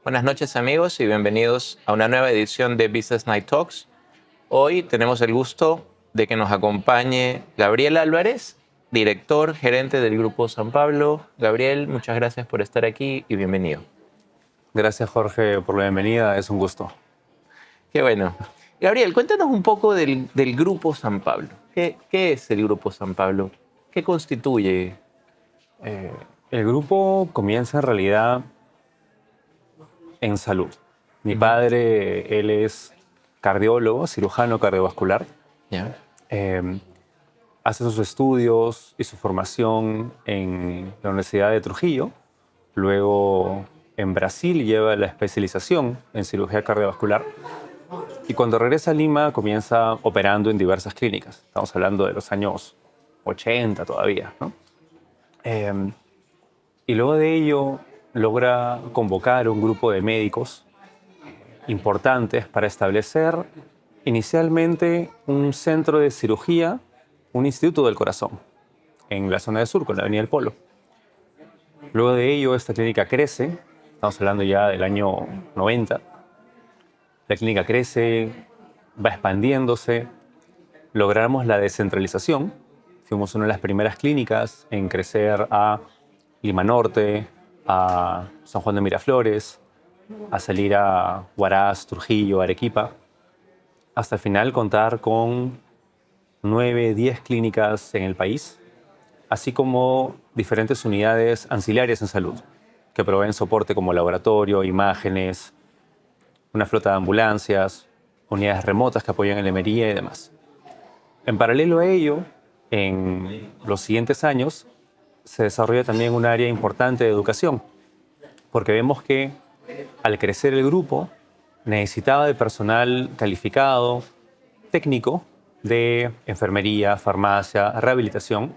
Buenas noches amigos y bienvenidos a una nueva edición de Business Night Talks. Hoy tenemos el gusto de que nos acompañe Gabriel Álvarez, director gerente del Grupo San Pablo. Gabriel, muchas gracias por estar aquí y bienvenido. Gracias, Jorge, por la bienvenida. Es un gusto. Qué bueno. Gabriel, cuéntanos un poco del Grupo San Pablo. ¿Qué es el Grupo San Pablo? ¿Qué constituye? El grupo comienza en realidad en salud. Mi padre, él es cardiólogo, cirujano cardiovascular. ¿Ya? Hace sus estudios y su formación en la Universidad de Trujillo. Luego, en Brasil, lleva la especialización en cirugía cardiovascular. Y cuando regresa a Lima, comienza operando en diversas clínicas. Estamos hablando de los años 80 todavía, ¿no? Y luego de ello, logra convocar un grupo de médicos importantes para establecer inicialmente un centro de cirugía, un instituto del corazón, en la zona de Surco, en la Avenida del Polo. Luego de ello, esta clínica crece, estamos hablando ya del año 90. La clínica crece, va expandiéndose, logramos la descentralización. Fuimos una de las primeras clínicas en crecer a Lima Norte, a San Juan de Miraflores, a salir a Huaraz, Trujillo, Arequipa, hasta el final contar con 9, 10 clínicas en el país, así como diferentes unidades ancillarias en salud, que proveen soporte como laboratorio, imágenes, una flota de ambulancias, unidades remotas que apoyan en Lemería y demás. En paralelo a ello, en los siguientes años, se desarrolla también un área importante de educación, porque vemos que al crecer el grupo necesitaba de personal calificado, técnico, de enfermería, farmacia, rehabilitación.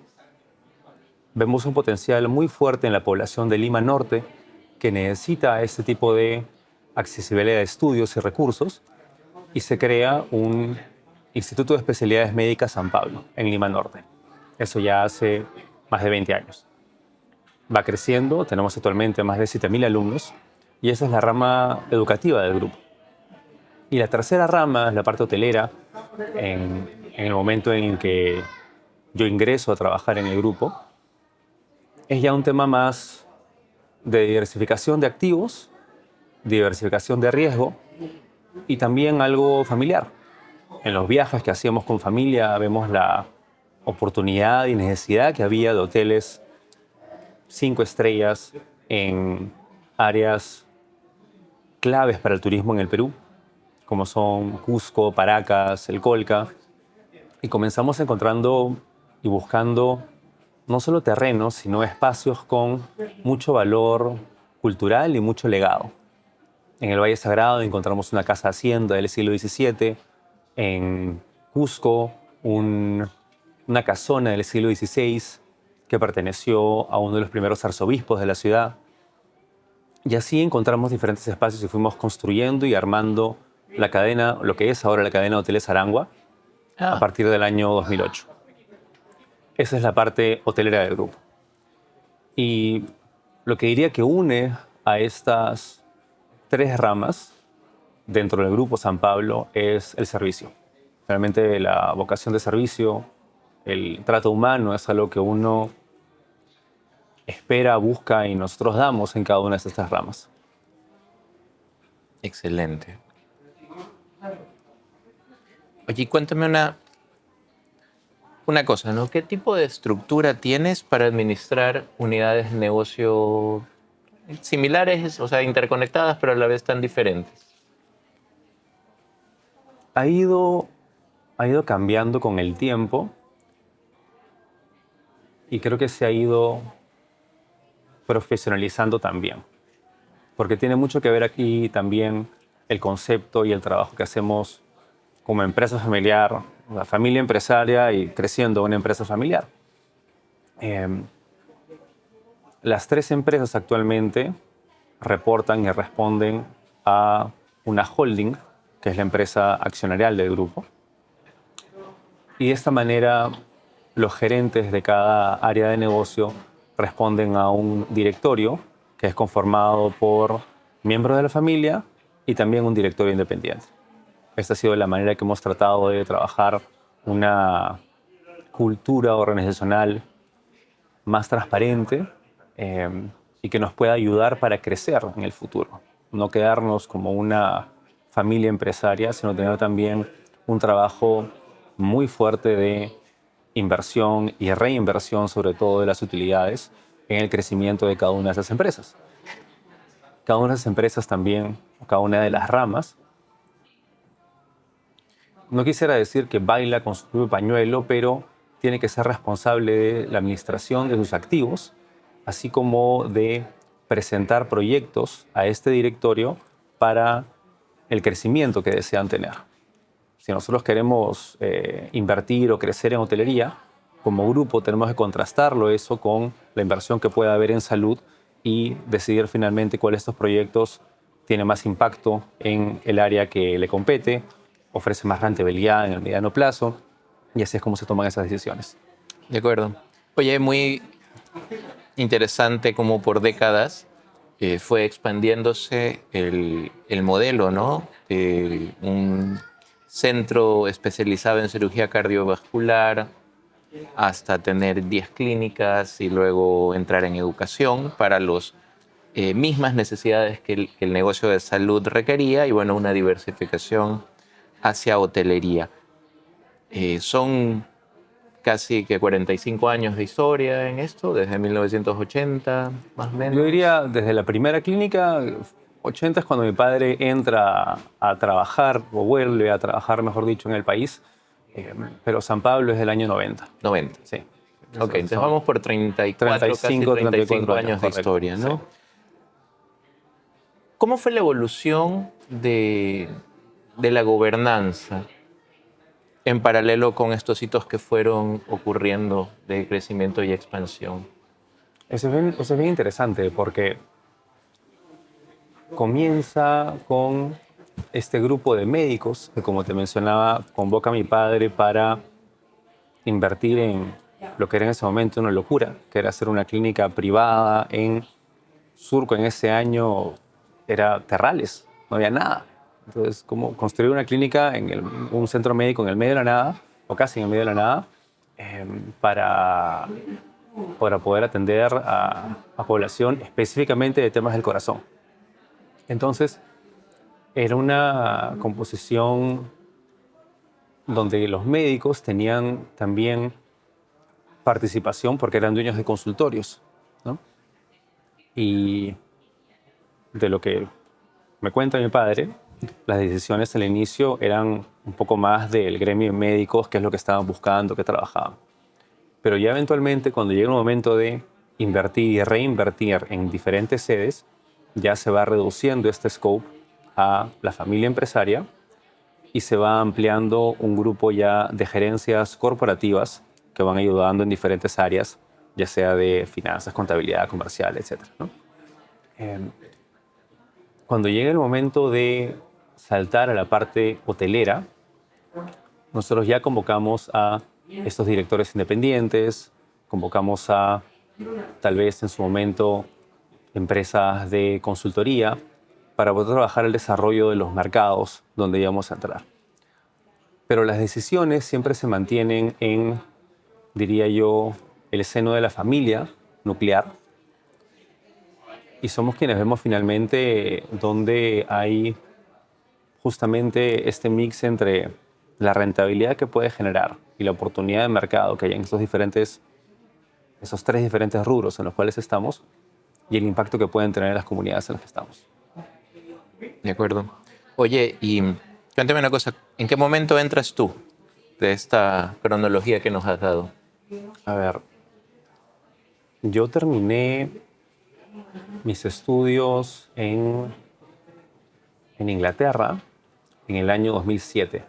Vemos un potencial muy fuerte en la población de Lima Norte que necesita este tipo de accesibilidad de estudios y recursos, y se crea un Instituto de Especialidades Médicas San Pablo en Lima Norte. Eso ya hace más de 20 años. Va creciendo, tenemos actualmente más de 7.000 alumnos y esa es la rama educativa del grupo. Y la tercera rama es la parte hotelera. En el momento en que yo ingreso a trabajar en el grupo, es ya un tema más de diversificación de activos, diversificación de riesgo y también algo familiar. En los viajes que hacíamos con familia vemos la oportunidad y necesidad que había de hoteles 5 estrellas en áreas claves para el turismo en el Perú, como son Cusco, Paracas, el Colca, y comenzamos encontrando y buscando no solo terrenos, sino espacios con mucho valor cultural y mucho legado. En el Valle Sagrado encontramos una casa hacienda del siglo XVII, en Cusco una casona del siglo XVI que perteneció a uno de los primeros arzobispos de la ciudad. Y así encontramos diferentes espacios y fuimos construyendo y armando la cadena, lo que es ahora la cadena de Hoteles Arangua, a partir del año 2008. Esa es la parte hotelera del grupo. Y lo que diría que une a estas 3 ramas dentro del Grupo San Pablo es el servicio. Realmente la vocación de servicio, el trato humano es algo que uno espera, busca y nosotros damos en cada una de estas ramas. Excelente. Oye, cuéntame una cosa, ¿no? ¿Qué tipo de estructura tienes para administrar unidades de negocio similares, o sea, interconectadas, pero a la vez tan diferentes? Ha ido cambiando con el tiempo y creo que se ha ido profesionalizando también, porque tiene mucho que ver aquí también el concepto y el trabajo que hacemos como empresa familiar, la familia empresaria y creciendo una empresa familiar. Las 3 empresas actualmente reportan y responden a una holding, que es la empresa accionarial del grupo. Y de esta manera, los gerentes de cada área de negocio responden a un directorio que es conformado por miembros de la familia y también un directorio independiente. Esta ha sido la manera que hemos tratado de trabajar una cultura organizacional más transparente eh, y que nos pueda ayudar para crecer en el futuro. No quedarnos como una familia empresaria, sino tener también un trabajo muy fuerte de inversión y reinversión, sobre todo de las utilidades, en el crecimiento de cada una de esas empresas. Cada una de esas empresas también, cada una de las ramas, no quisiera decir que baila con su propio pañuelo, pero tiene que ser responsable de la administración de sus activos, así como de presentar proyectos a este directorio para el crecimiento que desean tener. Si nosotros queremos invertir o crecer en hotelería, como grupo tenemos que contrastarlo eso con la inversión que pueda haber en salud y decidir finalmente cuál de estos proyectos tiene más impacto en el área que le compete, ofrece más rentabilidad en el mediano plazo, y así es como se toman esas decisiones. De acuerdo. Oye, muy interesante cómo por décadas fue expandiéndose el modelo, ¿no? Un centro especializado en cirugía cardiovascular hasta tener 10 clínicas y luego entrar en educación para las mismas necesidades que el negocio de salud requería y bueno, una diversificación hacia hotelería. Son casi que 45 años de historia en esto, desde 1980 más o menos. Yo diría desde la primera clínica, 80 es cuando mi padre entra a trabajar, o vuelve a trabajar, mejor dicho, en el país, pero San Pablo es del año 90. 90. Sí. Ok, entonces vamos por 34, 35, casi 35 34 años de correcto, historia, ¿no? sí. ¿Cómo fue la evolución de la gobernanza en paralelo con estos hitos que fueron ocurriendo de crecimiento y expansión? Eso es bien interesante porque comienza con este grupo de médicos que, como te mencionaba, convoca a mi padre para invertir en lo que era en ese momento una locura, que era hacer una clínica privada en Surco. En ese año era terrales, no había nada. Entonces, como construir una clínica un centro médico en el medio de la nada, o casi en el medio de la nada, eh, para, para poder atender a población específicamente de temas del corazón. Entonces, era una composición donde los médicos tenían también participación porque eran dueños de consultorios, ¿no? Y de lo que me cuenta mi padre, las decisiones al inicio eran un poco más del gremio de médicos, qué es lo que estaban buscando, qué trabajaban. Pero ya eventualmente, cuando llega un momento de invertir y reinvertir en diferentes sedes, ya se va reduciendo este scope a la familia empresaria y se va ampliando un grupo ya de gerencias corporativas que van ayudando en diferentes áreas, ya sea de finanzas, contabilidad, comercial, etc., ¿no? Cuando llega el momento de saltar a la parte hotelera, nosotros ya convocamos a estos directores independientes, convocamos a, tal vez en su momento, empresas de consultoría para poder trabajar el desarrollo de los mercados donde íbamos a entrar. Pero las decisiones siempre se mantienen en, diría yo, el seno de la familia nuclear, y somos quienes vemos finalmente dónde hay justamente este mix entre la rentabilidad que puede generar y la oportunidad de mercado que hay en esos tres diferentes rubros en los cuales estamos y el impacto que pueden tener en las comunidades en las que estamos. De acuerdo. Oye, y cuéntame una cosa, ¿en qué momento entras tú de esta cronología que nos has dado? A ver, yo terminé mis estudios en Inglaterra en el año 2007.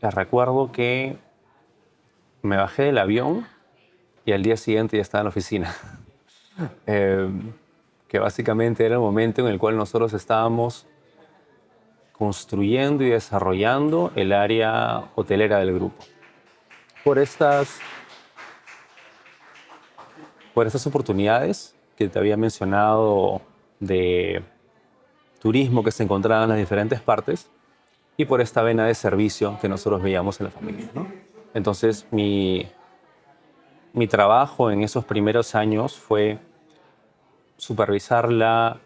Les recuerdo que me bajé del avión y al día siguiente ya estaba en la oficina. Que básicamente era el momento en el cual nosotros estábamos construyendo y desarrollando el área hotelera del grupo. Por estas oportunidades que te había mencionado de turismo que se encontraba en las diferentes partes y por esta vena de servicio que nosotros veíamos en la familia, ¿no? Entonces, mi trabajo en esos primeros años fue supervisar la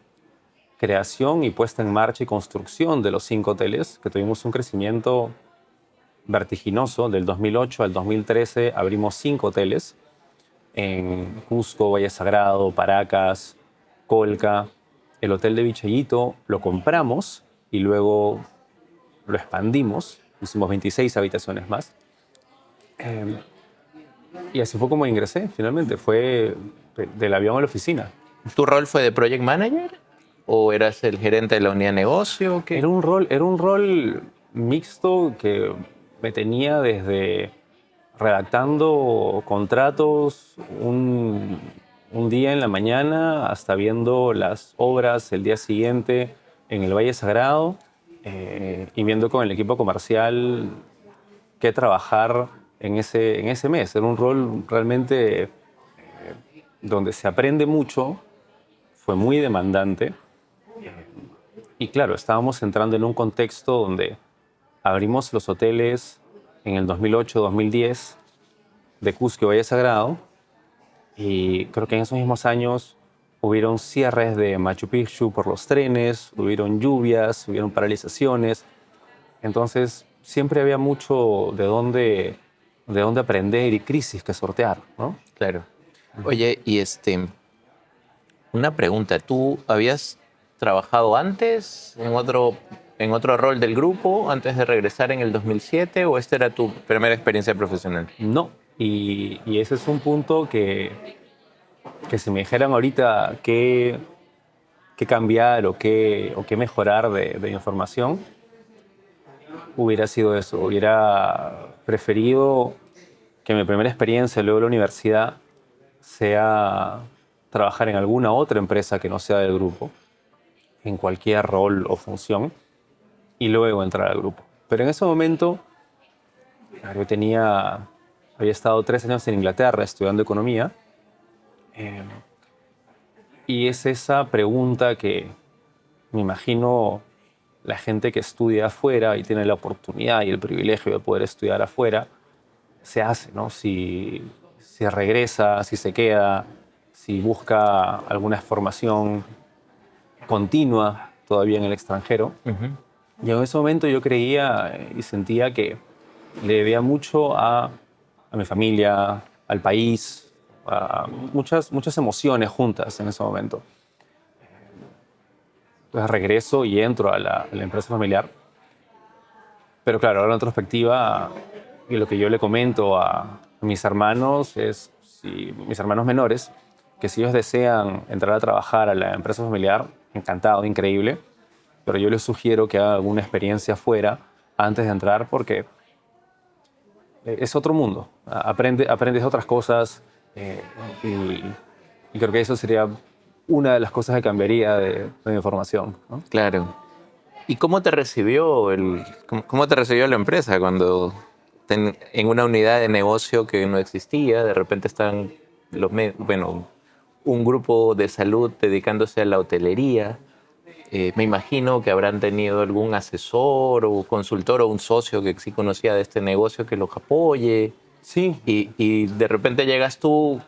creación y puesta en marcha y construcción de los 5 hoteles, que tuvimos un crecimiento vertiginoso. Del 2008 al 2013 abrimos 5 hoteles en Cusco, Valle Sagrado, Paracas, Colca. El hotel de Vichayito lo compramos y luego lo expandimos. Hicimos 26 habitaciones más. Y así fue como ingresé, finalmente. Fue del avión a la oficina. ¿Tu rol fue de project manager o eras el gerente de la unidad de negocio? ¿Qué? Era un rol mixto que me tenía desde redactando contratos un día en la mañana hasta viendo las obras el día siguiente en el Valle Sagrado y viendo con el equipo comercial qué trabajar en ese mes. Era un rol realmente donde se aprende mucho, fue muy demandante. Y claro, estábamos entrando en un contexto donde abrimos los hoteles en el 2008-2010 de Cusco y Valle Sagrado y creo que en esos mismos años hubieron cierres de Machu Picchu por los trenes, hubieron lluvias, hubieron paralizaciones. Entonces siempre había mucho de dónde aprender y crisis que sortear, ¿no? Claro. Oye, y una pregunta. ¿Tú habías trabajado antes en otro rol del grupo antes de regresar en el 2007 o esta era tu primera experiencia profesional? No. Y ese es un punto que si me dijeran ahorita qué cambiar o qué mejorar de información, hubiera sido eso. Hubiera preferido que mi primera experiencia luego de la universidad sea trabajar en alguna otra empresa que no sea del grupo, en cualquier rol o función, y luego entrar al grupo. Pero en ese momento, yo había estado 3 años en Inglaterra estudiando economía, y es esa pregunta que me imagino la gente que estudia afuera y tiene la oportunidad y el privilegio de poder estudiar afuera, se hace, ¿no? Si regresa, si se queda, si busca alguna formación continua todavía en el extranjero. Y en ese momento yo creía y sentía que le debía mucho a mi familia, al país, a muchas emociones juntas en ese momento. Entonces regreso y entro a la empresa familiar. Pero claro, ahora en retrospectiva, y lo que yo le comento a mis hermanos es, mis hermanos menores, que si ellos desean entrar a trabajar a la empresa familiar, encantado, increíble, pero yo les sugiero que hagan alguna experiencia afuera antes de entrar porque es otro mundo, aprendes otras cosas y creo que eso sería una de las cosas que cambiaría de mi formación, ¿no? Claro. ¿Y cómo te recibió cómo te recibió la empresa cuando en una unidad de negocio que no existía, de repente están un grupo de salud dedicándose a la hotelería? Me imagino que habrán tenido algún asesor o consultor o un socio que sí conocía de este negocio que los apoye. Sí. Y de repente llegas tú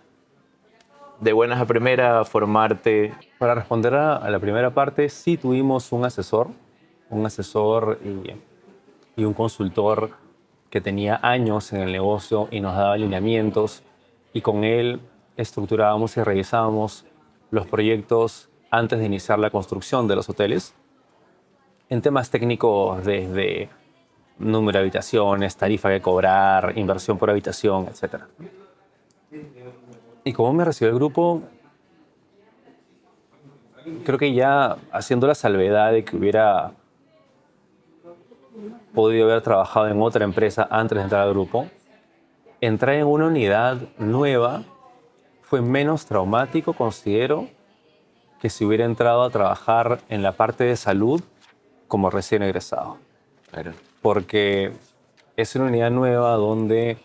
de buenas a primera a formarte. Para responder a la primera parte, sí tuvimos un asesor y un consultor que tenía años en el negocio y nos daba alineamientos y con él estructurábamos y revisábamos los proyectos antes de iniciar la construcción de los hoteles en temas técnicos desde número de habitaciones, tarifa que cobrar, inversión por habitación, etc. Y como me recibió el grupo, creo que ya haciendo la salvedad de que hubiera podido haber trabajado en otra empresa antes de entrar al grupo, entrar en una unidad nueva fue menos traumático, considero, que si hubiera entrado a trabajar en la parte de salud como recién egresado. Claro. Porque es una unidad nueva donde,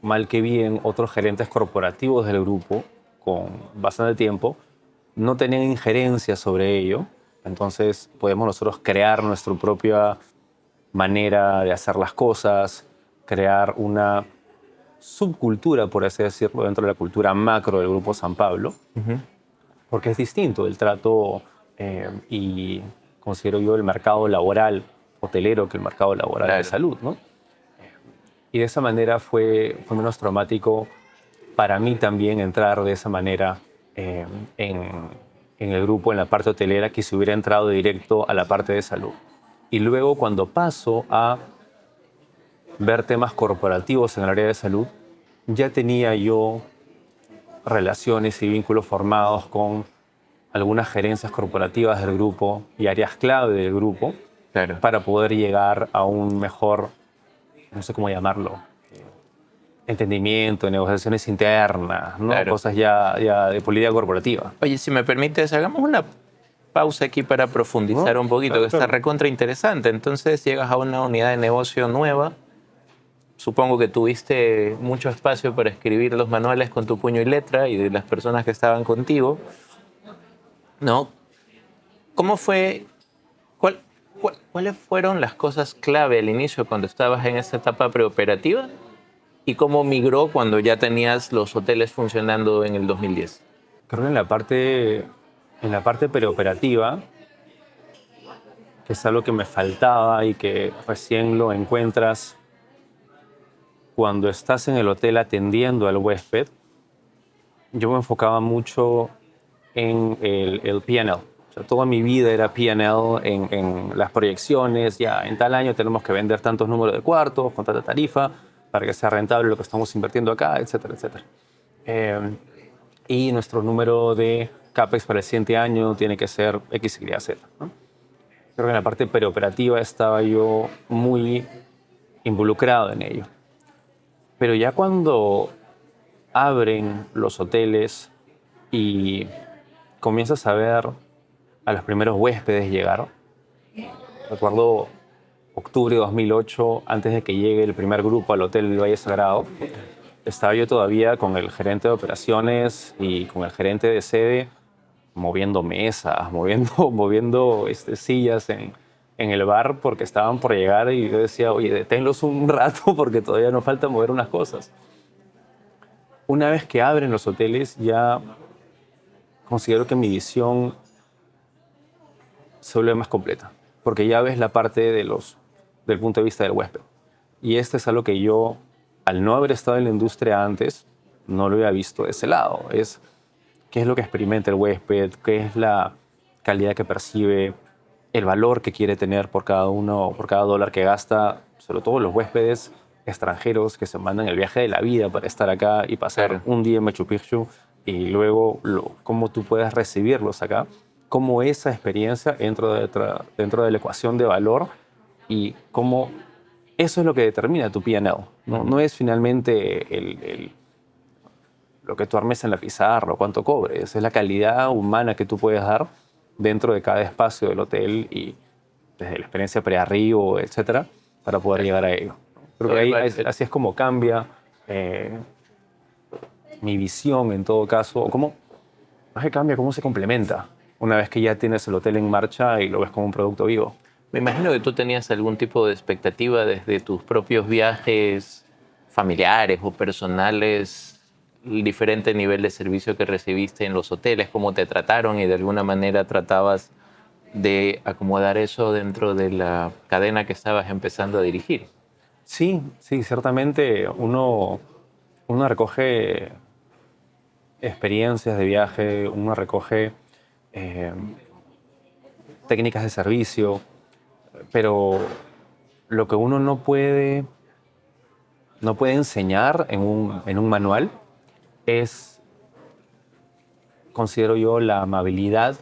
mal que bien, otros gerentes corporativos del grupo, con bastante tiempo, no tenían injerencia sobre ello Entonces podemos nosotros crear nuestra propia manera de hacer las cosas, crear una subcultura, por así decirlo, dentro de la cultura macro del Grupo San Pablo, porque es distinto el trato y considero yo el mercado laboral hotelero que el mercado laboral de Claro. salud, ¿no? Y de esa manera fue menos traumático para mí también entrar de esa manera en el grupo, en la parte hotelera, que si hubiera entrado directo a la parte de salud. Y luego cuando paso a ver temas corporativos en el área de salud, ya tenía yo relaciones y vínculos formados con algunas gerencias corporativas del grupo y áreas clave del grupo Claro. para poder llegar a un mejor, no sé cómo llamarlo, entendimiento, negociaciones internas, ¿no? Claro. Cosas ya de política corporativa. Oye, si me permites, hagamos una pausa aquí para profundizar un poquito, Claro, que está claro. recontra interesante. Entonces llegas a una unidad de negocio nueva. Supongo que tuviste mucho espacio para escribir los manuales con tu puño y letra y de las personas que estaban contigo, ¿no? ¿Cómo fue? ¿Cuáles fueron las cosas clave al inicio cuando estabas en esa etapa preoperativa? ¿Y cómo migró cuando ya tenías los hoteles funcionando en el 2010? Creo que en la parte preoperativa, que es algo que me faltaba y que recién lo encuentras cuando estás en el hotel atendiendo al huésped, yo me enfocaba mucho en el P&L. O sea, toda mi vida era P&L en las proyecciones. Ya en tal año tenemos que vender tantos números de cuartos, con tanta tarifa, para que sea rentable lo que estamos invirtiendo acá, etcétera, etcétera. Y nuestro número de CAPEX para el siguiente año tiene que ser X, Y, Z, ¿no? Creo que en la parte preoperativa estaba yo muy involucrado en ello. Pero ya cuando abren los hoteles y comienzas a ver a los primeros huéspedes llegar, recuerdo octubre de 2008, antes de que llegue el primer grupo al Hotel del Valle Sagrado, estaba yo todavía con el gerente de operaciones y con el gerente de sede moviendo mesas, moviendo sillas en el bar porque estaban por llegar y yo decía, oye, deténlos un rato porque todavía nos falta mover unas cosas. Una vez que abren los hoteles, ya considero que mi visión se vuelve más completa, porque ya ves la parte del punto de vista del huésped. Y este es algo que yo, al no haber estado en la industria antes, no lo había visto de ese lado. Es qué es lo que experimenta el huésped, qué es la calidad que percibe, el valor que quiere tener por cada dólar que gasta, sobre todo los huéspedes extranjeros que se mandan el viaje de la vida para estar acá y pasar Claro. un día en Machu Picchu y luego cómo tú puedes recibirlos acá, cómo esa experiencia dentro de la ecuación de valor y cómo eso es lo que determina tu P&L. No es finalmente lo que tú armes en la pizarra o cuánto cobres, es la calidad humana que tú puedes dar dentro de cada espacio del hotel y desde la experiencia pre-arribo, etcétera, para poder llegar a ello. Creo que así es como cambia mi visión en todo caso, o cómo, más que cambia, cómo se complementa una vez que ya tienes el hotel en marcha y lo ves como un producto vivo. Me imagino que tú tenías algún tipo de expectativa desde tus propios viajes familiares o personales, el diferente nivel de servicio que recibiste en los hoteles, cómo te trataron y de alguna manera tratabas de acomodar eso dentro de la cadena que estabas empezando a dirigir. Sí, ciertamente uno recoge experiencias de viaje, uno recoge técnicas de servicio, pero lo que uno no puede enseñar en un manual es, considero yo, la amabilidad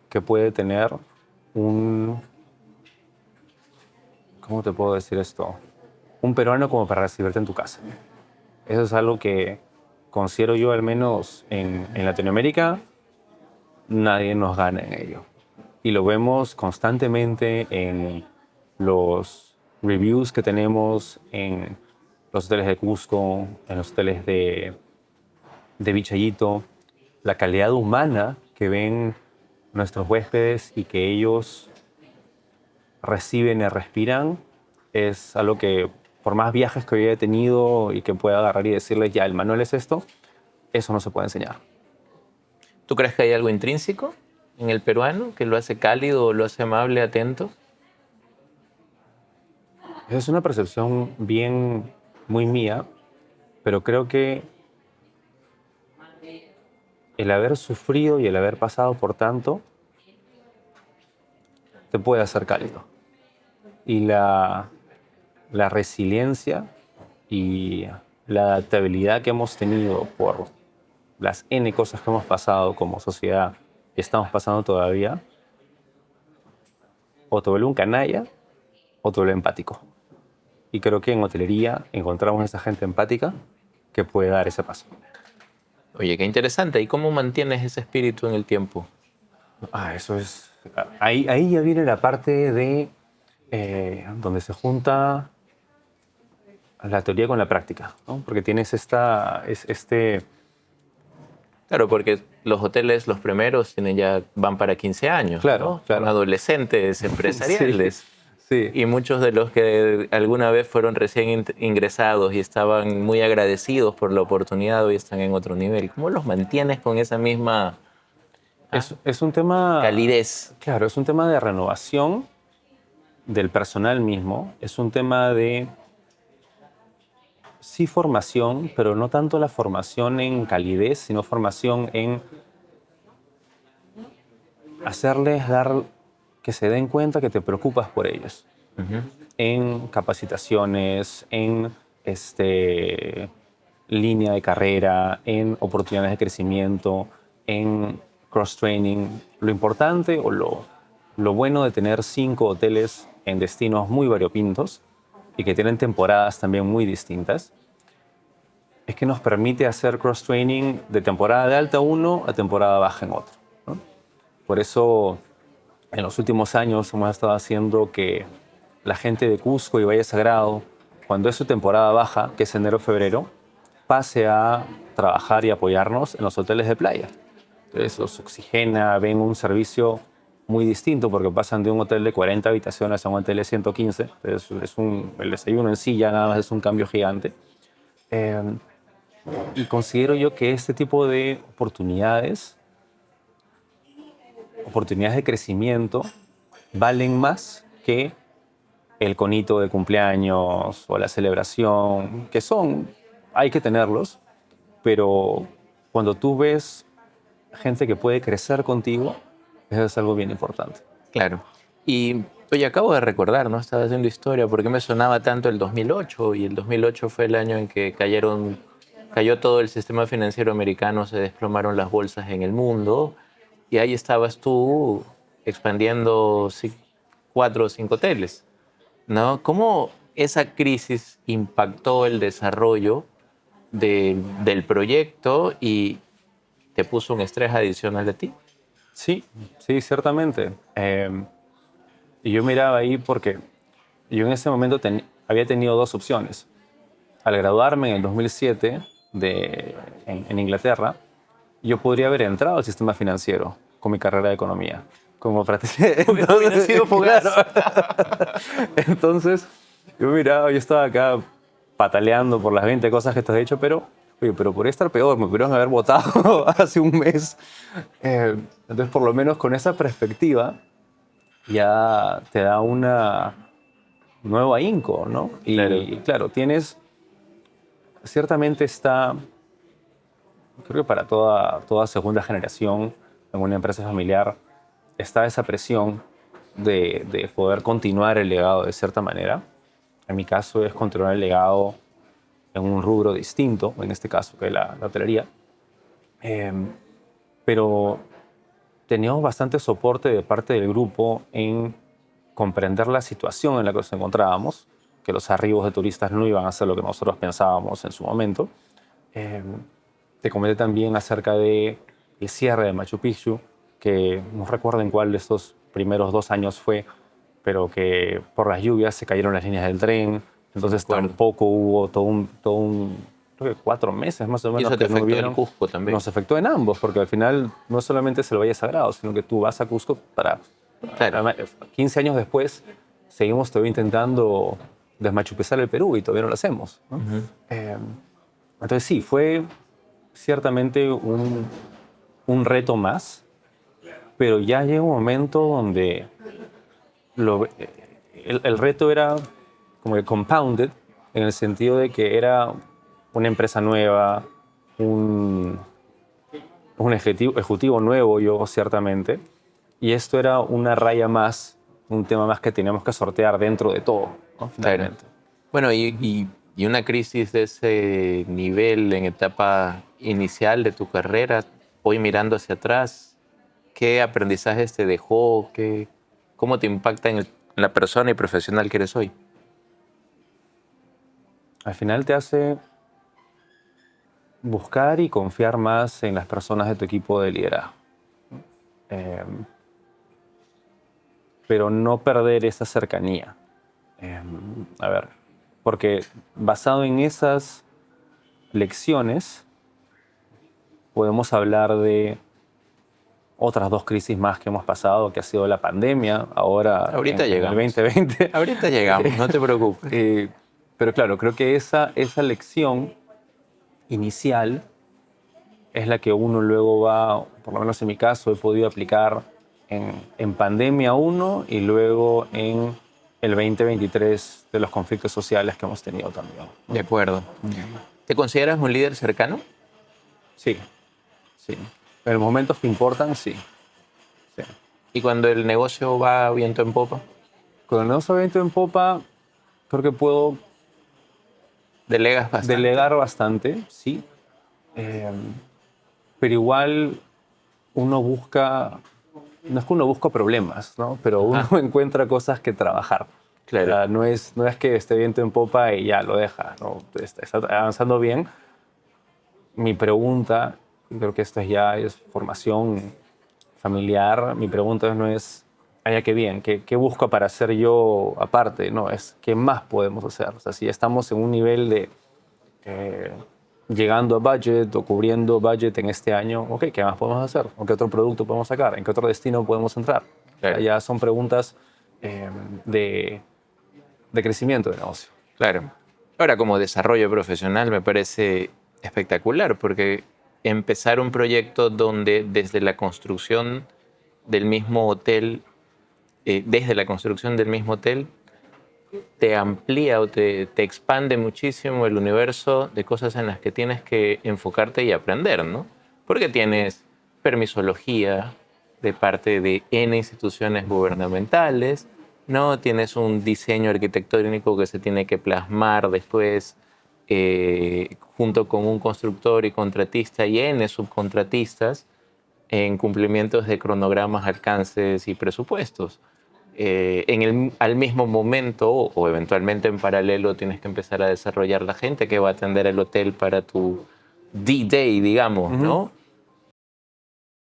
que puede tener ¿cómo te puedo decir esto? Un peruano como para recibirte en tu casa. Eso es algo que considero yo, al menos en Latinoamérica, nadie nos gana en ello. Y lo vemos constantemente en los reviews que tenemos en los hoteles de Cusco, en los hoteles de Vichayito, la calidad humana que ven nuestros huéspedes y que ellos reciben y respiran es algo que, por más viajes que yo haya tenido y que pueda agarrar y decirles, ya, el manual es esto, eso no se puede enseñar. ¿Tú crees que hay algo intrínseco en el peruano que lo hace cálido o lo hace amable, atento? Es una percepción bien, muy mía, pero creo que el haber sufrido y el haber pasado por tanto te puede hacer cálido. Y la resiliencia y la adaptabilidad que hemos tenido por las N cosas que hemos pasado como sociedad y estamos pasando todavía, o te vuelve un canalla o te vuelve empático. Y creo que en hotelería encontramos a esa gente empática que puede dar ese paso. Oye, qué interesante. ¿Y cómo mantienes ese espíritu en el tiempo? Eso es... Ahí ya viene la parte de donde se junta la teoría con la práctica, ¿no? Porque tienes este... Claro, porque los hoteles, los primeros, van para 15 años, Claro, ¿no? claro. Son adolescentes empresariales. Sí. Y muchos de los que alguna vez fueron recién ingresados y estaban muy agradecidos por la oportunidad, hoy están en otro nivel. ¿Cómo los mantienes con esa misma Es un tema... calidez? Claro, es un tema de renovación del personal mismo. Es un tema de, sí, formación, pero no tanto la formación en calidez, sino formación en hacerles dar que se den cuenta que te preocupas por ellos. En capacitaciones, en línea de carrera, en oportunidades de crecimiento, en cross-training. Lo importante o lo bueno de tener 5 hoteles en destinos muy variopintos y que tienen temporadas también muy distintas es que nos permite hacer cross-training de temporada de alta uno a temporada baja en otro, ¿no? Por eso, en los últimos años hemos estado haciendo que la gente de Cusco y Valle Sagrado, cuando es su temporada baja, que es enero-febrero, pase a trabajar y apoyarnos en los hoteles de playa. Entonces los oxigena, ven un servicio muy distinto porque pasan de un hotel de 40 habitaciones a un hotel de 115. Entonces el desayuno en sí ya nada más es un cambio gigante. Y considero yo que este tipo de oportunidades de crecimiento, valen más que el conito de cumpleaños o la celebración, que hay que tenerlos, pero cuando tú ves gente que puede crecer contigo, eso es algo bien importante. Claro. Y, oye, acabo de recordar, ¿no? Estaba haciendo historia, ¿por qué me sonaba tanto el 2008? Y el 2008 fue el año en que cayó todo el sistema financiero americano, se desplomaron las bolsas en el mundo, y ahí estabas tú expandiendo 4 o 5 hoteles, ¿no? ¿Cómo esa crisis impactó el desarrollo del proyecto y te puso un estrés adicional de ti? Sí, sí, ciertamente. Y yo miraba ahí porque yo en ese momento había tenido 2 opciones. Al graduarme en el 2007 en Inglaterra, yo podría haber entrado al sistema financiero con mi carrera de economía. Como Hubiera sido fugaz. Entonces, yo estaba acá pataleando por las 20 cosas que te has hecho, pero podría estar peor, me pudieron haber votado hace un mes. Entonces, por lo menos con esa perspectiva, ya te da una nueva ahínco, ¿no? Y claro, ciertamente creo que para toda segunda generación en una empresa familiar está esa presión de poder continuar el legado de cierta manera. En mi caso es continuar el legado en un rubro distinto, en este caso que es la hotelería. Pero teníamos bastante soporte de parte del grupo en comprender la situación en la que nos encontrábamos, que los arribos de turistas no iban a ser lo que nosotros pensábamos en su momento. Te comenté también acerca del cierre de Machu Picchu, que no recuerdo en cuál de estos primeros 2 años fue, pero que por las lluvias se cayeron las líneas del tren, entonces tampoco hubo todo creo que 4 meses más o Y menos eso te que no afectó el hubieron. Cusco también. Nos afectó en ambos, porque al final no solamente es el Valle Sagrado, sino que tú vas a Cusco para... Claro. 15 años después seguimos todavía intentando desmachupezar el Perú y todavía no lo hacemos, ¿no? Ujú. Entonces sí, fue ciertamente un reto más, pero ya llega un momento donde el reto era como que compounded, en el sentido de que era una empresa nueva, un ejecutivo nuevo yo, ciertamente, y esto era una raya más, un tema más que teníamos que sortear dentro de todo, ¿no? Claro. Finalmente. Bueno, y una crisis de ese nivel en etapa inicial de tu carrera, hoy mirando hacia atrás, ¿qué aprendizajes te dejó? ¿Cómo te impacta en la persona y profesional que eres hoy? Al final te hace buscar y confiar más en las personas de tu equipo de liderazgo. Eh, pero no perder esa cercanía. A ver, porque basado en esas lecciones podemos hablar de otras 2 crisis más que hemos pasado, que ha sido la pandemia, ahora Ahorita en el llegamos. 2020. Ahorita llegamos, no te preocupes. Pero claro, creo que esa lección inicial es la que uno luego va, por lo menos en mi caso, he podido aplicar en pandemia 1 y luego en el 2023 de los conflictos sociales que hemos tenido también. De acuerdo. ¿Te consideras un líder cercano? Sí, sí. En los momentos que importan, sí. Sí. ¿Y cuando el negocio va viento en popa? Con el negocio viento en popa, creo que puedo ¿Delegas bastante? delegar bastante, sí. Pero igual uno busca, no es que uno busca problemas, ¿no? Pero uno encuentra cosas que trabajar. Claro. O sea, no es que esté viento en popa y ya lo deja, ¿no? Está avanzando bien. Mi pregunta, y creo que esto ya es formación familiar, mi pregunta no es, ya qué bien, ¿qué busco para hacer yo aparte? No, es qué más podemos hacer. O sea, si estamos en un nivel de llegando a budget o cubriendo budget en este año, ok, ¿qué más podemos hacer? ¿O qué otro producto podemos sacar? ¿En qué otro destino podemos entrar? Claro. O sea, ya son preguntas de crecimiento de negocio. Claro. Ahora, como desarrollo profesional me parece espectacular porque empezar un proyecto donde desde la construcción del mismo hotel, te amplía o te expande muchísimo el universo de cosas en las que tienes que enfocarte y aprender, ¿no? Porque tienes permisología de parte de N instituciones gubernamentales, ¿no? Tienes un diseño arquitectónico que se tiene que plasmar después junto con un constructor y contratista y N subcontratistas en cumplimientos de cronogramas, alcances y presupuestos. Al mismo momento o eventualmente en paralelo tienes que empezar a desarrollar la gente que va a atender el hotel para tu D-Day, digamos, ¿no?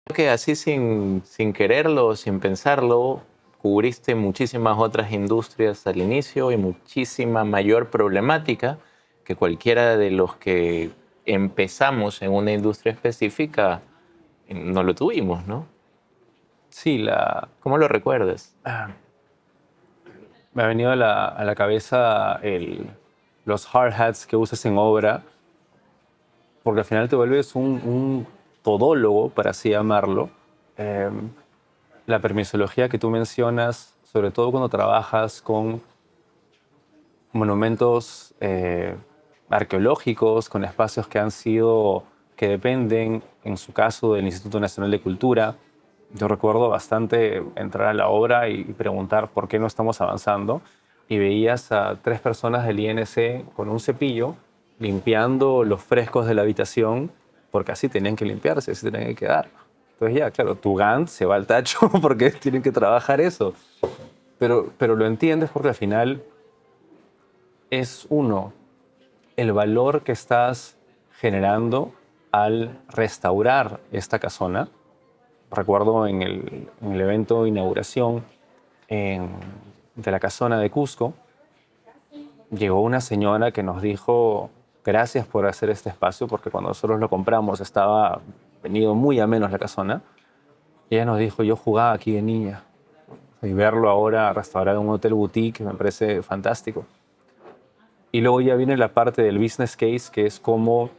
Creo que así sin quererlo, sin pensarlo, cubriste muchísimas otras industrias al inicio y muchísima mayor problemática que cualquiera de los que empezamos en una industria específica no lo tuvimos, ¿no? Sí, ¿Cómo lo recuerdas? me ha venido a la cabeza los hard hats que usas en obra, porque al final te vuelves un todólogo, para así llamarlo. La permisología que tú mencionas, sobre todo cuando trabajas con monumentos arqueológicos, con espacios que dependen, en su caso, del Instituto Nacional de Cultura. Yo recuerdo bastante entrar a la obra y preguntar por qué no estamos avanzando, y veías a 3 personas del INC con un cepillo limpiando los frescos de la habitación, porque así tenían que limpiarse, así tenían que quedar. Entonces ya, claro, tu Gantt se va al tacho porque tienen que trabajar eso. Pero lo entiendes porque al final es el valor que estás generando al restaurar esta casona. Recuerdo en el evento de inauguración de la casona de Cusco, llegó una señora que nos dijo, gracias por hacer este espacio, porque cuando nosotros lo compramos estaba venido muy a menos la casona. Y ella nos dijo, yo jugaba aquí de niña. Y verlo ahora restaurado en un hotel boutique me parece fantástico. Y luego ya viene la parte del business case, que es cómo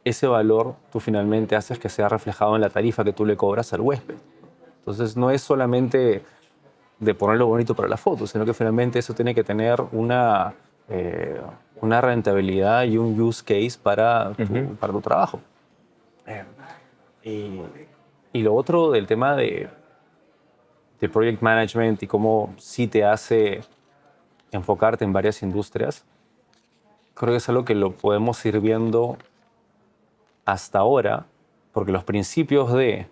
ese valor tú finalmente haces que sea reflejado en la tarifa que tú le cobras al huésped. Entonces no es solamente de ponerlo bonito para la foto, sino que finalmente eso tiene que tener una rentabilidad y un use case para tu trabajo. Y, y lo otro del tema de project management y cómo sí te hace enfocarte en varias industrias, creo que es algo que lo podemos ir viendo hasta ahora, porque los principios de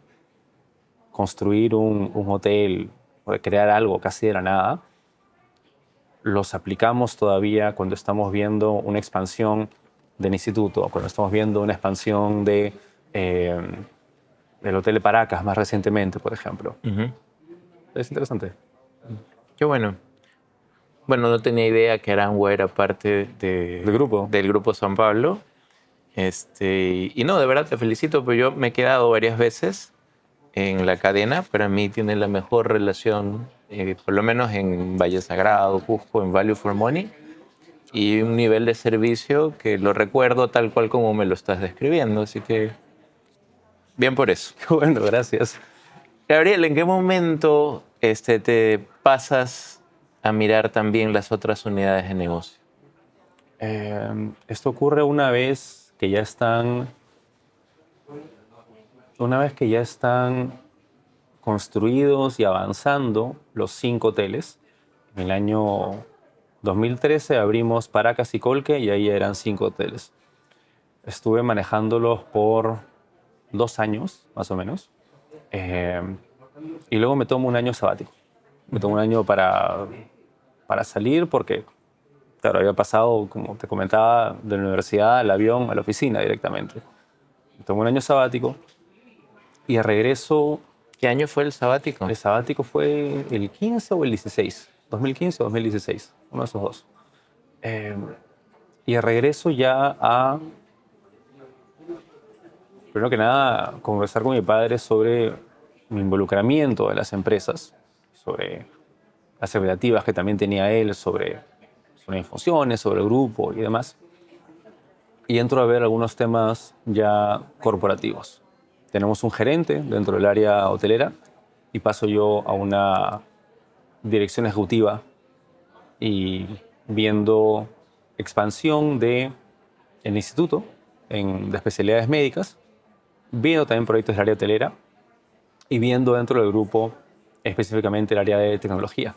construir un hotel o de crear algo casi de la nada, los aplicamos todavía cuando estamos viendo una expansión del instituto, cuando estamos viendo una expansión del Hotel de Paracas más recientemente, por ejemplo. Es interesante. Qué bueno. Bueno, no tenía idea que Arango era parte del grupo San Pablo. Y no, de verdad te felicito, pero yo me he quedado varias veces en la cadena. Para mí tiene la mejor relación, por lo menos en Valle Sagrado, Cusco, en Value for Money, y un nivel de servicio que lo recuerdo tal cual como me lo estás describiendo. Así que, bien por eso. Bueno, gracias. Gabriel, ¿en qué momento te pasas a mirar también las otras unidades de negocio? Esto ocurre una vez que ya están construidos y avanzando los 5 hoteles. En el año 2013 abrimos Paracas y Colque y ahí eran 5 hoteles. Estuve manejándolos por 2 años, más o menos. Y luego me tomo un año sabático. Me tomo un año para salir porque, claro, había pasado, como te comentaba, de la universidad al avión, a la oficina directamente. Me tomo un año sabático y de regreso... ¿Qué año fue el sabático? El sabático fue el 15 o el 16. 2015 o 2016, uno de esos dos. Y de regreso ya a... Primero que nada, conversar con mi padre sobre mi involucramiento en las empresas, sobre las expectativas que también tenía él sobre mis funciones, sobre el grupo y demás. Y entro a ver algunos temas ya corporativos. Tenemos un gerente dentro del área hotelera y paso yo a una dirección ejecutiva y viendo expansión del instituto de especialidades médicas, viendo también proyectos del área hotelera y viendo dentro del grupo específicamente el área de tecnología,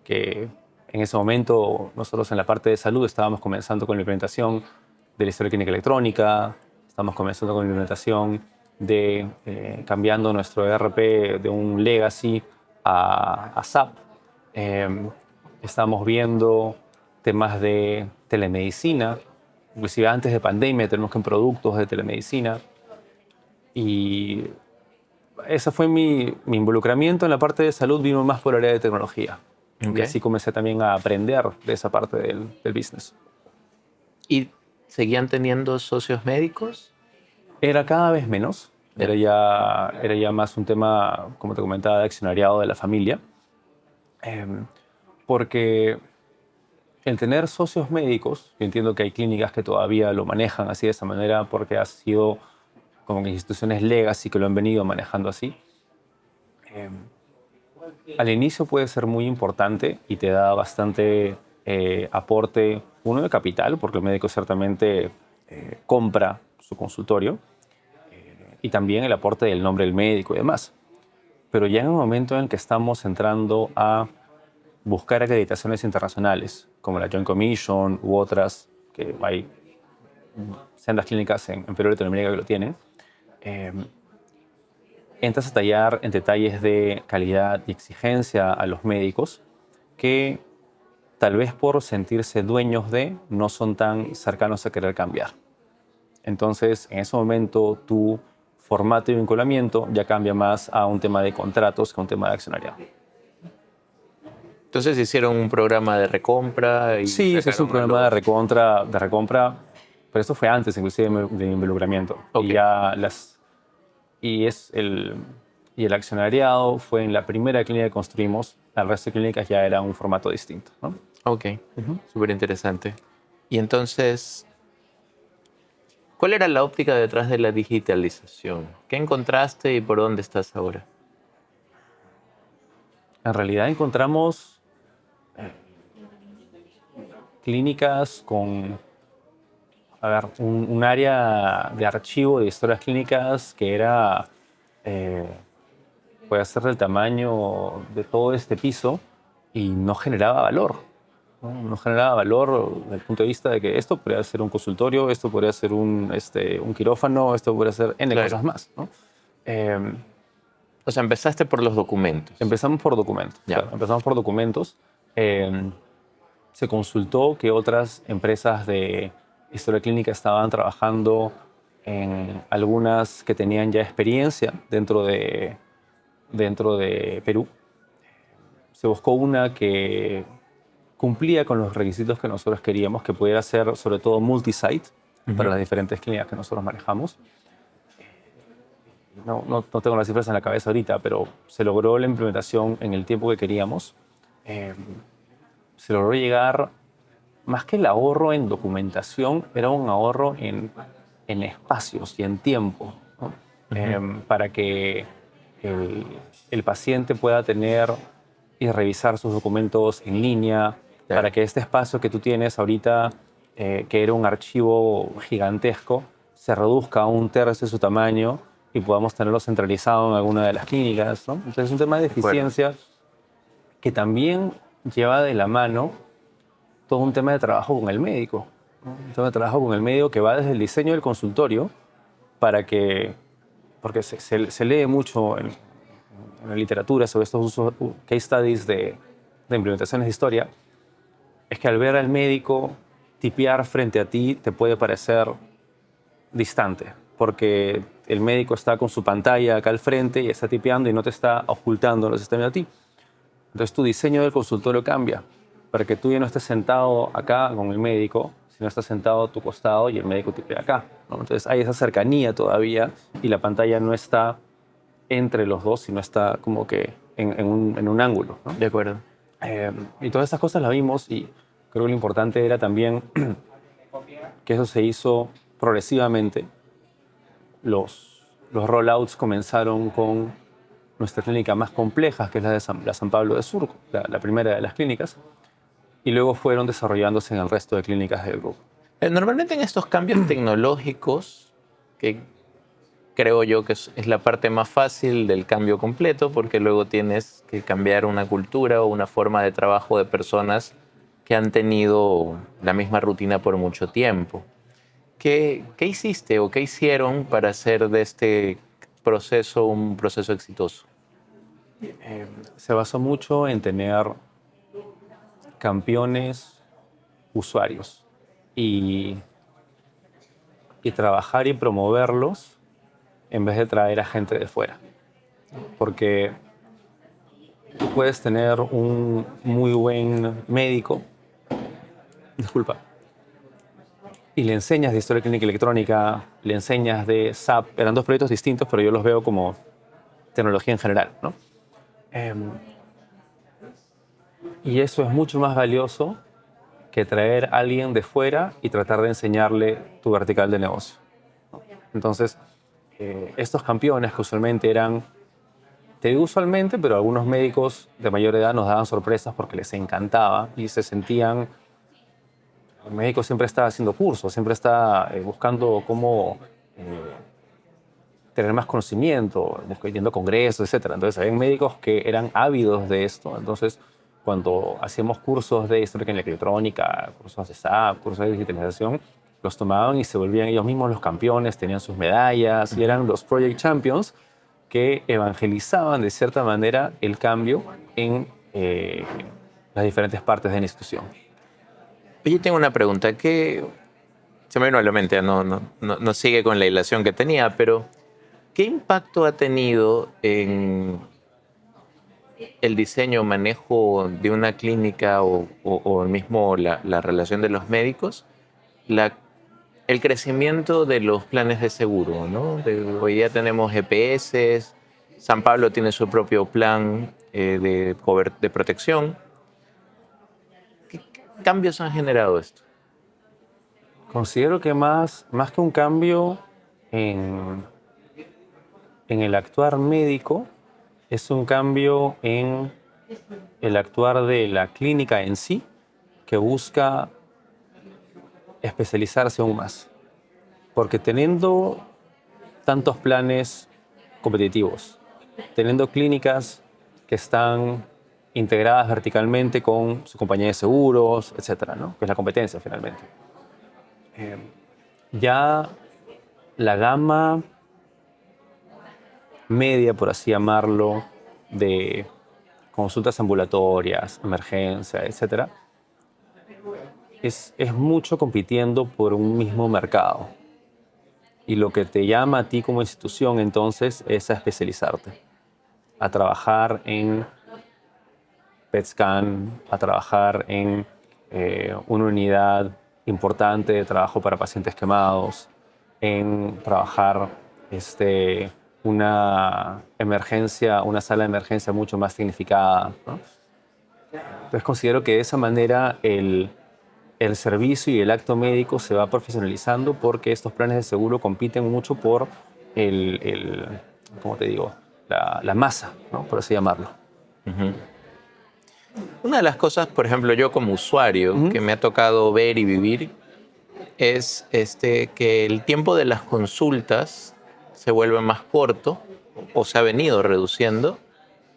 que en ese momento nosotros en la parte de salud estábamos comenzando con la implementación de la historia clínica electrónica, estamos comenzando con la implementación de cambiando nuestro ERP de un legacy a SAP. Estamos viendo temas de telemedicina, inclusive antes de pandemia tenemos que en productos de telemedicina. Y ese fue mi involucramiento en la parte de salud, vino más por el área de tecnología. Okay. Y así comencé también a aprender de esa parte del business. ¿Y seguían teniendo socios médicos? Era cada vez menos. Era ya más un tema, como te comentaba, de accionariado de la familia. Porque el tener socios médicos, yo entiendo que hay clínicas que todavía lo manejan así de esa manera porque ha sido como que instituciones legacy que lo han venido manejando así. Al inicio puede ser muy importante y te da bastante aporte, uno de capital, porque el médico ciertamente compra su consultorio, y también el aporte del nombre del médico y demás. Pero ya en el momento en el que estamos entrando a buscar acreditaciones internacionales, como la Joint Commission u otras, que hay sendas clínicas en Perú y Latinoamérica que lo tienen, entras a tallar en detalles de calidad y exigencia a los médicos que tal vez por sentirse dueños de no son tan cercanos a querer cambiar. Entonces, en ese momento, tu formato de vinculamiento ya cambia más a un tema de contratos que a un tema de accionariado. Entonces hicieron un programa de recompra. Sí, ese es un programa de recompra, pero esto fue antes inclusive de mi involucramiento. Ok. Y el accionariado fue en la primera clínica que construimos. El resto de clínicas ya era un formato distinto, ¿no? Ok, súper interesante. Y entonces, ¿cuál era la óptica detrás de la digitalización? ¿Qué encontraste y por dónde estás ahora? En realidad encontramos clínicas con, a ver, un área de archivo de historias clínicas que era, eh, puede ser del tamaño de todo este piso y no generaba valor. No generaba valor desde el punto de vista de que esto podría ser un consultorio, esto podría ser un quirófano, esto podría ser N Claro. cosas más, ¿no? Eh, O sea, empezaste por los documentos. Empezamos por documentos. Ya. Claro, empezamos por documentos. Se consultó que otras empresas de historia clínica estaban trabajando en algunas que tenían ya experiencia dentro de Perú. Se buscó una que cumplía con los requisitos que nosotros queríamos, que pudiera ser sobre todo multisite para las diferentes clínicas que nosotros manejamos. No tengo las cifras en la cabeza ahorita, pero se logró la implementación en el tiempo que queríamos. Se logró llegar, más que el ahorro en documentación, era un ahorro en espacios y en tiempo, ¿no? Para que el paciente pueda tener y revisar sus documentos en línea, Claro. para que este espacio que tú tienes ahorita, que era un archivo gigantesco, se reduzca a un tercio de su tamaño y podamos tenerlo centralizado en alguna de las clínicas, ¿no? Entonces es un tema de acuerdo. eficiencia que también lleva de la mano todo un tema de trabajo con el médico, ¿no? Un tema de trabajo con el médico que va desde el diseño del consultorio porque se lee mucho en la literatura sobre estos case studies de implementaciones de historia, es que al ver al médico tipear frente a ti te puede parecer distante, porque el médico está con su pantalla acá al frente y está tipeando y no te está ocultando, no se está viendo a ti. Entonces tu diseño del consultorio cambia, para que tú ya no estés sentado acá con el médico, sino estás sentado a tu costado y el médico tipea acá, ¿no? Entonces hay esa cercanía todavía y la pantalla no está entre los dos, sino está como que en un ángulo, ¿no? De acuerdo. Y todas esas cosas las vimos y creo que lo importante era también que eso se hizo progresivamente. Los rollouts comenzaron con nuestra clínica más compleja, que es la de la San Pablo de Surco, la primera de las clínicas, y luego fueron desarrollándose en el resto de clínicas del grupo. Normalmente en estos cambios tecnológicos, que creo yo que es la parte más fácil del cambio completo, porque luego tienes que cambiar una cultura o una forma de trabajo de personas que han tenido la misma rutina por mucho tiempo. ¿Qué hiciste o qué hicieron para hacer de este proceso un proceso exitoso? Se basó mucho en tener campeones usuarios y trabajar y promoverlos en vez de traer a gente de fuera. Porque tú puedes tener un muy buen médico, disculpa, y le enseñas de historia clínica electrónica, le enseñas de SAP, eran dos proyectos distintos, pero yo los veo como tecnología en general, ¿no? Y eso es mucho más valioso que traer a alguien de fuera y tratar de enseñarle tu vertical de negocio. Entonces, estos campeones que usualmente eran, te digo usualmente, pero algunos médicos de mayor edad nos daban sorpresas porque les encantaba y se sentían. El médico siempre está haciendo cursos, siempre está buscando cómo tener más conocimiento, yendo a congresos, etc. Entonces, había médicos que eran ávidos de esto. Entonces, cuando hacíamos cursos de historia clínica electrónica, cursos de SAP, cursos de digitalización, los tomaban y se volvían ellos mismos los campeones, tenían sus medallas y eran los Project Champions que evangelizaban de cierta manera el cambio en las diferentes partes de la institución. Oye, tengo una pregunta que se me vino a la mente, no sigue con la hilación que tenía, pero ¿qué impacto ha tenido en el diseño o manejo de una clínica o mismo la relación de los médicos, la el crecimiento de los planes de seguro, ¿no? Hoy día tenemos EPS, San Pablo tiene su propio plan de protección. ¿Qué cambios han generado esto? Considero que más que un cambio en, en el actuar médico, es un cambio en el actuar de la clínica en sí, que busca especializarse aún más. Porque teniendo tantos planes competitivos, teniendo clínicas que están integradas verticalmente con su compañía de seguros, etcétera, ¿no? Que es la competencia finalmente. Ya la gama media, por así llamarlo, de consultas ambulatorias, emergencia, etcétera, es mucho compitiendo por un mismo mercado. Y lo que te llama a ti como institución entonces es a especializarte, a trabajar en PET scan, a trabajar en una unidad importante de trabajo para pacientes quemados, en trabajar una emergencia, una sala de emergencia mucho más significada, ¿no? Entonces considero que de esa manera el servicio y el acto médico se va profesionalizando porque estos planes de seguro compiten mucho por ¿cómo te digo? La masa, ¿no? Por así llamarlo. Uh-huh. Una de las cosas, por ejemplo, yo como usuario, que me ha tocado ver y vivir, es que el tiempo de las consultas se vuelve más corto o se ha venido reduciendo.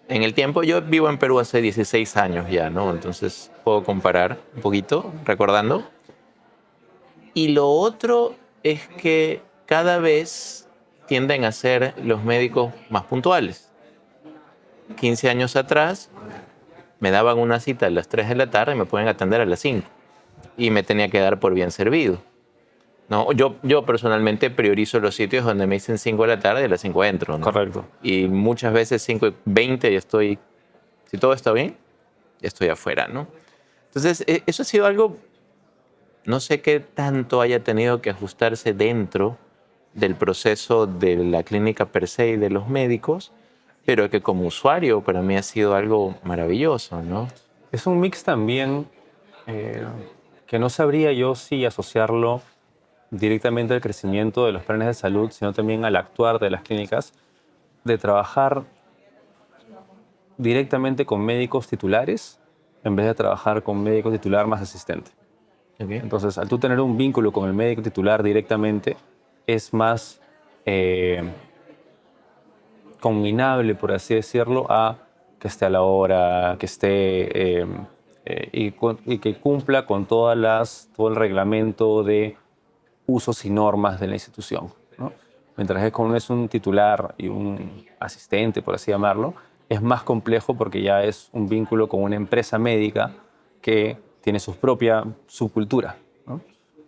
En el tiempo, yo vivo en Perú hace 16 años ya, ¿no? Entonces puedo comparar un poquito, recordando. Y lo otro es que cada vez tienden a ser los médicos más puntuales. 15 años atrás me daban una cita a las 3 de la tarde y me pueden atender a las 5. Y me tenía que dar por bien servido. No, yo personalmente priorizo los sitios donde me dicen 5 de la tarde y a las 5 entro, ¿no? Correcto. Y muchas veces 5:20 y estoy, si todo está bien, ya estoy afuera, ¿no? Entonces, eso ha sido algo, no sé qué tanto haya tenido que ajustarse dentro del proceso de la clínica per se y de los médicos, pero que como usuario para mí ha sido algo maravilloso, ¿no? Es un mix también que no sabría yo si asociarlo directamente al crecimiento de los planes de salud, sino también al actuar de las clínicas, de trabajar directamente con médicos titulares en vez de trabajar con médico titular más asistente. Okay. Entonces, al tú tener un vínculo con el médico titular directamente, es más combinable, por así decirlo, a que esté a la hora, que esté y que cumpla con todo el reglamento de usos y normas de la institución, ¿no? Mientras que cuando es un titular y un asistente, por así llamarlo, es más complejo porque ya es un vínculo con una empresa médica que tiene su propia subcultura, ¿no?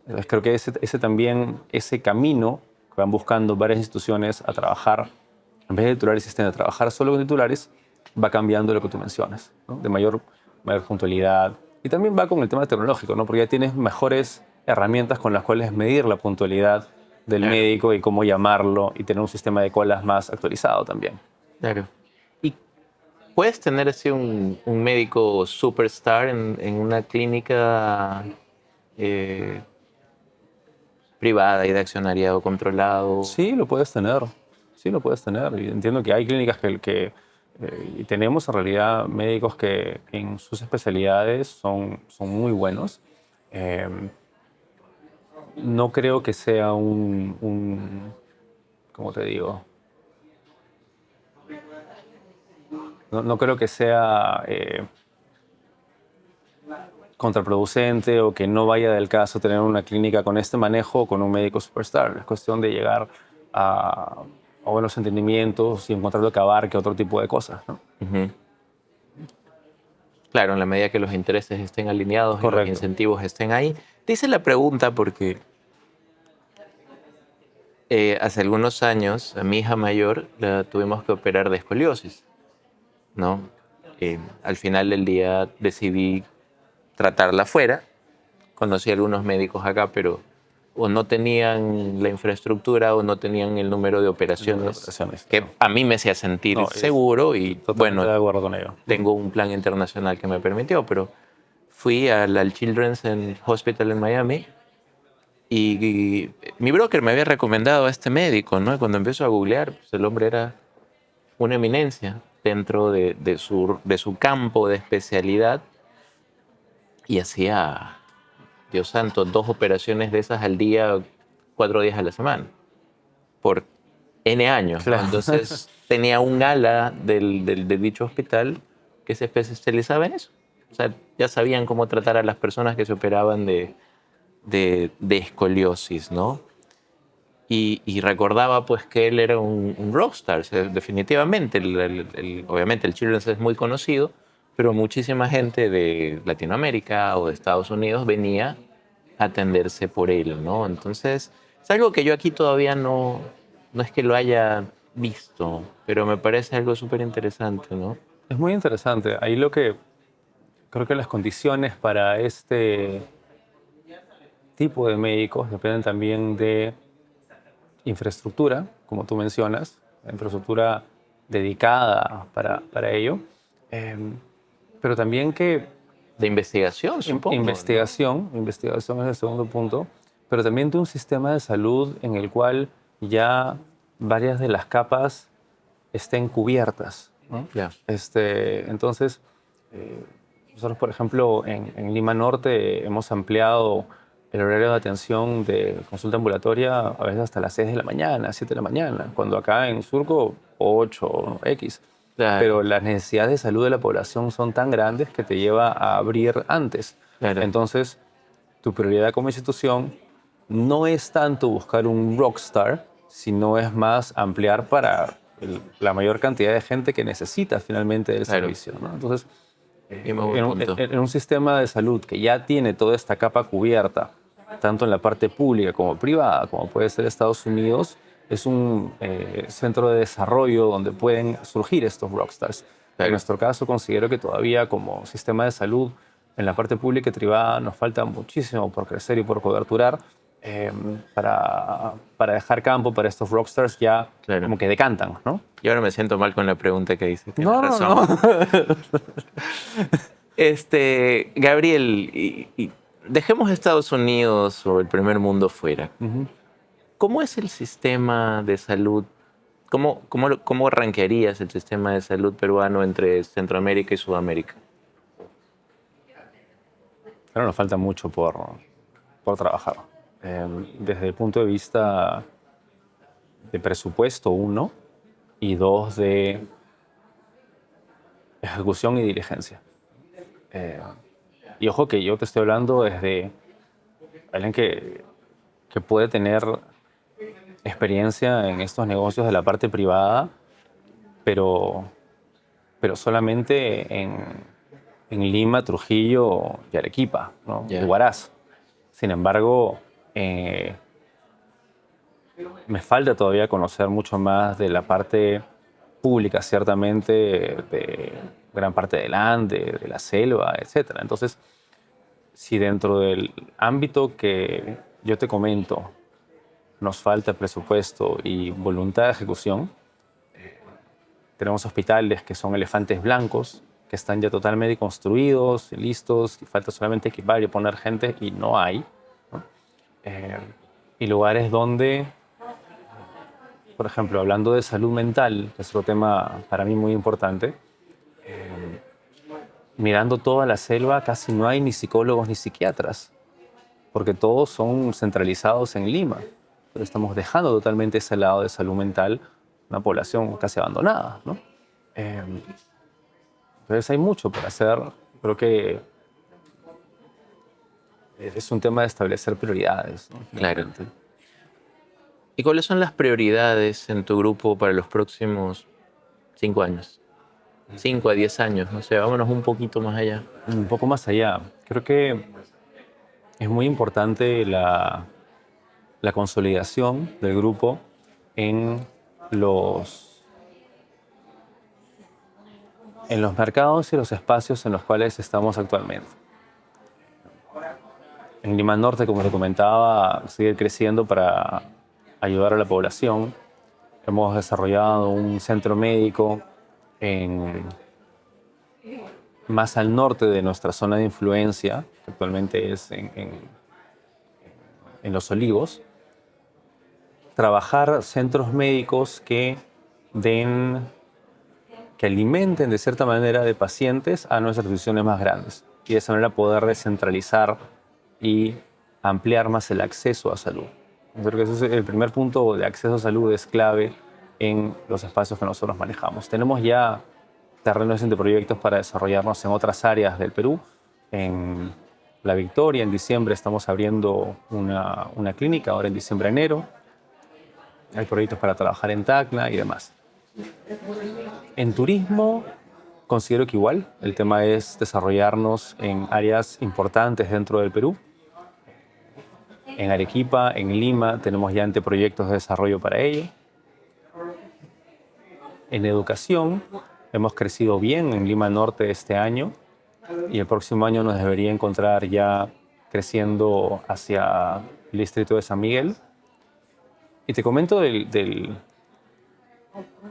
Entonces creo que ese camino que van buscando varias instituciones a trabajar, en vez de titulares y asistentes, a trabajar solo con titulares, va cambiando lo que tú mencionas, ¿no? De mayor puntualidad. Y también va con el tema tecnológico, ¿no? Porque ya tienes mejores herramientas con las cuales medir la puntualidad del Claro. médico y cómo llamarlo y tener un sistema de colas más actualizado también. Claro. ¿Y puedes tener así un médico superstar en una clínica privada y de accionariado controlado? Sí, lo puedes tener. Sí, lo puedes tener. Y entiendo que hay clínicas y tenemos en realidad médicos que en sus especialidades son muy buenos. No creo que sea ¿cómo te digo? No creo que sea contraproducente o que no vaya del caso tener una clínica con este manejo o con un médico superstar. Es cuestión de llegar a buenos entendimientos y encontrar lo que abarque otro tipo de cosas, ¿no? Uh-huh. Claro, en la medida que los intereses estén alineados y los incentivos estén ahí. Te hice la pregunta porque hace algunos años a mi hija mayor la tuvimos que operar de escoliosis, ¿no? Al final del día decidí tratarla fuera. Conocí a algunos médicos acá, pero o no tenían la infraestructura o no tenían el número de operaciones, que a mí me hacía sentir seguro y Totalmente bueno, de acuerdo con ello. tengo un plan internacional que me permitió, pero fui al Children's Hospital en Miami y mi broker me había recomendado a este médico, ¿no? Y cuando empiezo a googlear, pues el hombre era una eminencia dentro de su campo de especialidad y hacía, Dios santo, 2 operaciones de esas al día, 4 días a la semana, por N años, ¿no? Claro. Entonces tenía un ala de dicho hospital que se especializaba en eso. O sea, ya sabían cómo tratar a las personas que se operaban de escoliosis, ¿no? Y recordaba pues que él era un rockstar, o sea, definitivamente. Obviamente el Children's es muy conocido, pero muchísima gente de Latinoamérica o de Estados Unidos venía a atenderse por él, ¿no? Entonces, es algo que yo aquí todavía no es que lo haya visto, pero me parece algo súper interesante, ¿no? Es muy interesante. Ahí lo que creo que las condiciones para este tipo de médicos dependen también de infraestructura, como tú mencionas, infraestructura dedicada para ello, eh, pero también que De investigación, supongo, ¿no? investigación es el segundo punto, pero también de un sistema de salud en el cual ya varias de las capas estén cubiertas, ¿no? Ya. Entonces, nosotros, por ejemplo, en Lima Norte hemos ampliado el horario de atención de consulta ambulatoria a veces hasta las 6 de la mañana, 7 de la mañana, cuando acá en Surco 8, X. Claro. Pero las necesidades de salud de la población son tan grandes que te lleva a abrir antes. Claro. Entonces, tu prioridad como institución no es tanto buscar un rockstar, sino es más ampliar para la mayor cantidad de gente que necesita finalmente del Claro. servicio, ¿no? Entonces, Y muy buen punto. en un sistema de salud que ya tiene toda esta capa cubierta, tanto en la parte pública como privada, como puede ser Estados Unidos, es un centro de desarrollo donde pueden surgir estos rockstars. Claro. En nuestro caso, considero que todavía como sistema de salud, en la parte pública y privada, nos falta muchísimo por crecer y por coberturar para dejar campo para estos rockstars ya Claro. como que decantan, ¿no? Y ahora me siento mal con la pregunta que hice. Tienes No, razón. no. Gabriel, dejemos Estados Unidos o el primer mundo fuera. ¿Cómo es el sistema de salud? ¿Cómo rankearías el sistema de salud peruano entre Centroamérica y Sudamérica? Pero nos falta mucho por trabajar. Desde el punto de vista de presupuesto, uno, y dos, de ejecución y diligencia. Y ojo que yo te estoy hablando desde alguien que puede tener experiencia en estos negocios de la parte privada, pero solamente en Lima, Trujillo y Arequipa, ¿no? Yeah. Y Huaraz. Sin embargo, me falta todavía conocer mucho más de la parte pública, ciertamente, de gran parte del Ande, de la selva, etc. Entonces, si dentro del ámbito que yo te comento nos falta presupuesto y voluntad de ejecución, tenemos hospitales que son elefantes blancos, que están ya totalmente construidos, listos, y falta solamente equipar y poner gente, y no hay, ¿no? Y lugares donde, por ejemplo, hablando de salud mental, que es otro tema para mí muy importante, mirando toda la selva casi no hay ni psicólogos ni psiquiatras, porque todos son centralizados en Lima. Entonces estamos dejando totalmente ese lado de salud mental, una población casi abandonada, ¿no? Entonces hay mucho por hacer. Creo que es un tema de establecer prioridades, ¿no? Claro. ¿Y cuáles son las prioridades en tu grupo para los próximos 5 años? 5 a 10 años, no sé, vámonos un poquito más allá. Un poco más allá. Creo que es muy importante la consolidación del grupo en los mercados y los espacios en los cuales estamos actualmente. En Lima Norte, como te comentaba, seguir creciendo para ayudar a la población. Hemos desarrollado un centro médico en, más al norte de nuestra zona de influencia, que actualmente es en Los Olivos. Trabajar centros médicos que alimenten de cierta manera de pacientes a nuestras instituciones más grandes y de esa manera poder descentralizar y ampliar más el acceso a salud. Creo que ese es el primer punto de acceso a salud, es clave en los espacios que nosotros manejamos. Tenemos ya terrenos de proyectos para desarrollarnos en otras áreas del Perú. En La Victoria, en diciembre, estamos abriendo una clínica, ahora en diciembre, enero. Hay proyectos para trabajar en Tacna y demás. En turismo, considero que igual el tema es desarrollarnos en áreas importantes dentro del Perú. En Arequipa, en Lima, tenemos ya anteproyectos de desarrollo para ello. En educación, hemos crecido bien en Lima Norte este año y el próximo año nos debería encontrar ya creciendo hacia el distrito de San Miguel. Y te comento del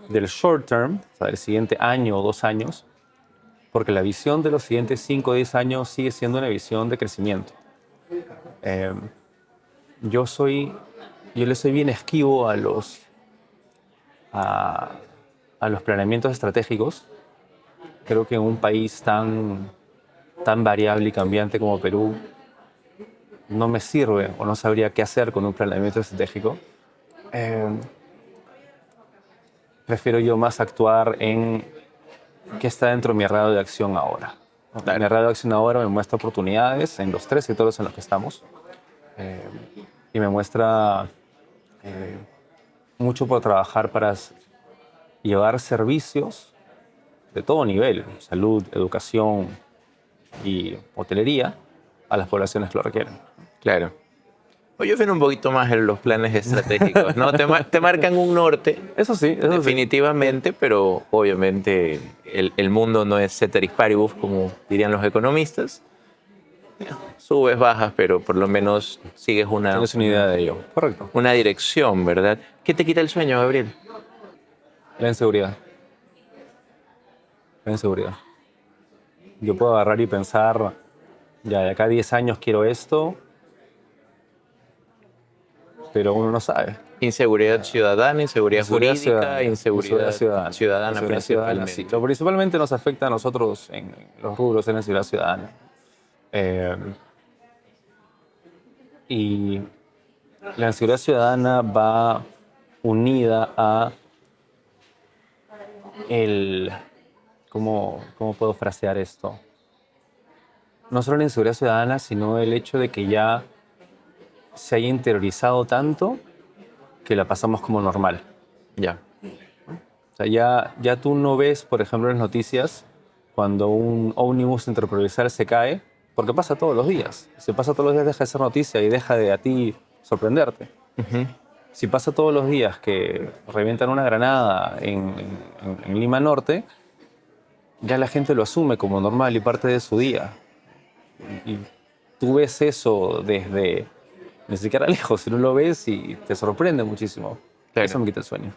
short term, o sea, del siguiente año o 2 años, porque la visión de los siguientes 5 o 10 años sigue siendo una visión de crecimiento. Yo le soy bien esquivo a los planeamientos estratégicos. Creo que en un país tan variable y cambiante como Perú, no me sirve o no sabría qué hacer con un planeamiento estratégico. Prefiero yo más actuar en qué está dentro de mi radio de acción ahora. Mi radio de acción ahora me muestra oportunidades en los 3 sectores en los que estamos. Y me muestra mucho por trabajar para llevar servicios de todo nivel, salud, educación y hotelería, a las poblaciones que lo requieren. Claro. Yo fui un poquito más en los planes estratégicos, ¿no? Te marcan un norte, Eso sí, definitivamente, sí. pero obviamente el mundo no es ceteris paribus, como dirían los economistas. Subes, bajas, pero por lo menos sigues Tienes una idea de ello. Correcto. Una dirección, ¿verdad? ¿Qué te quita el sueño, Gabriel? La inseguridad. La inseguridad. Yo puedo agarrar y pensar, ya de acá a 10 años quiero esto, pero uno no sabe. Inseguridad ciudadana, inseguridad jurídica, inseguridad ciudadana principalmente. Sí. Lo principalmente nos afecta a nosotros en los rubros de la inseguridad ciudadana. Y la inseguridad ciudadana va unida a ¿cómo puedo frasear esto? No solo la inseguridad ciudadana, sino el hecho de que ya se haya interiorizado tanto que la pasamos como normal. Ya. O sea, ya tú no ves, por ejemplo, en las noticias, cuando un ómnibus interprovincial se cae, porque pasa todos los días. Si pasa todos los días, deja de ser noticia y deja de a ti sorprenderte. Uh-huh. Si pasa todos los días que revientan una granada en Lima Norte, ya la gente lo asume como normal y parte de su día. Y tú ves eso desde ni siquiera lejos, si no lo ves y te sorprende muchísimo. Claro. Eso me quita el sueño.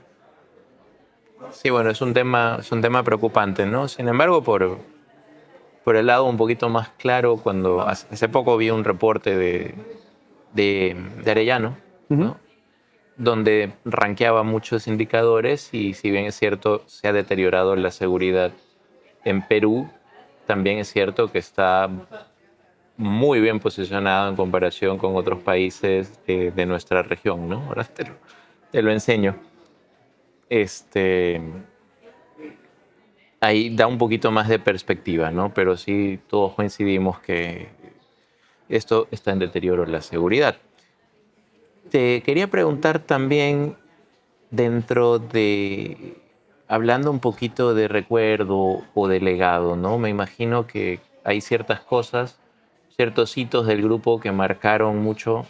Sí, bueno, es un tema preocupante, ¿no? Sin embargo, por el lado un poquito más claro, cuando hace poco vi un reporte de Arellano, ¿no? Uh-huh. Donde rankeaba muchos indicadores y si bien es cierto se ha deteriorado la seguridad en Perú, también es cierto que está muy bien posicionado en comparación con otros países de nuestra región, ¿no? Ahora te lo enseño. Ahí da un poquito más de perspectiva, ¿no? Pero sí todos coincidimos que esto está en deterioro la seguridad. Te quería preguntar también, hablando un poquito de recuerdo o de legado, ¿no? Me imagino que hay ciertas cosas, ciertos hitos del grupo que marcaron mucho,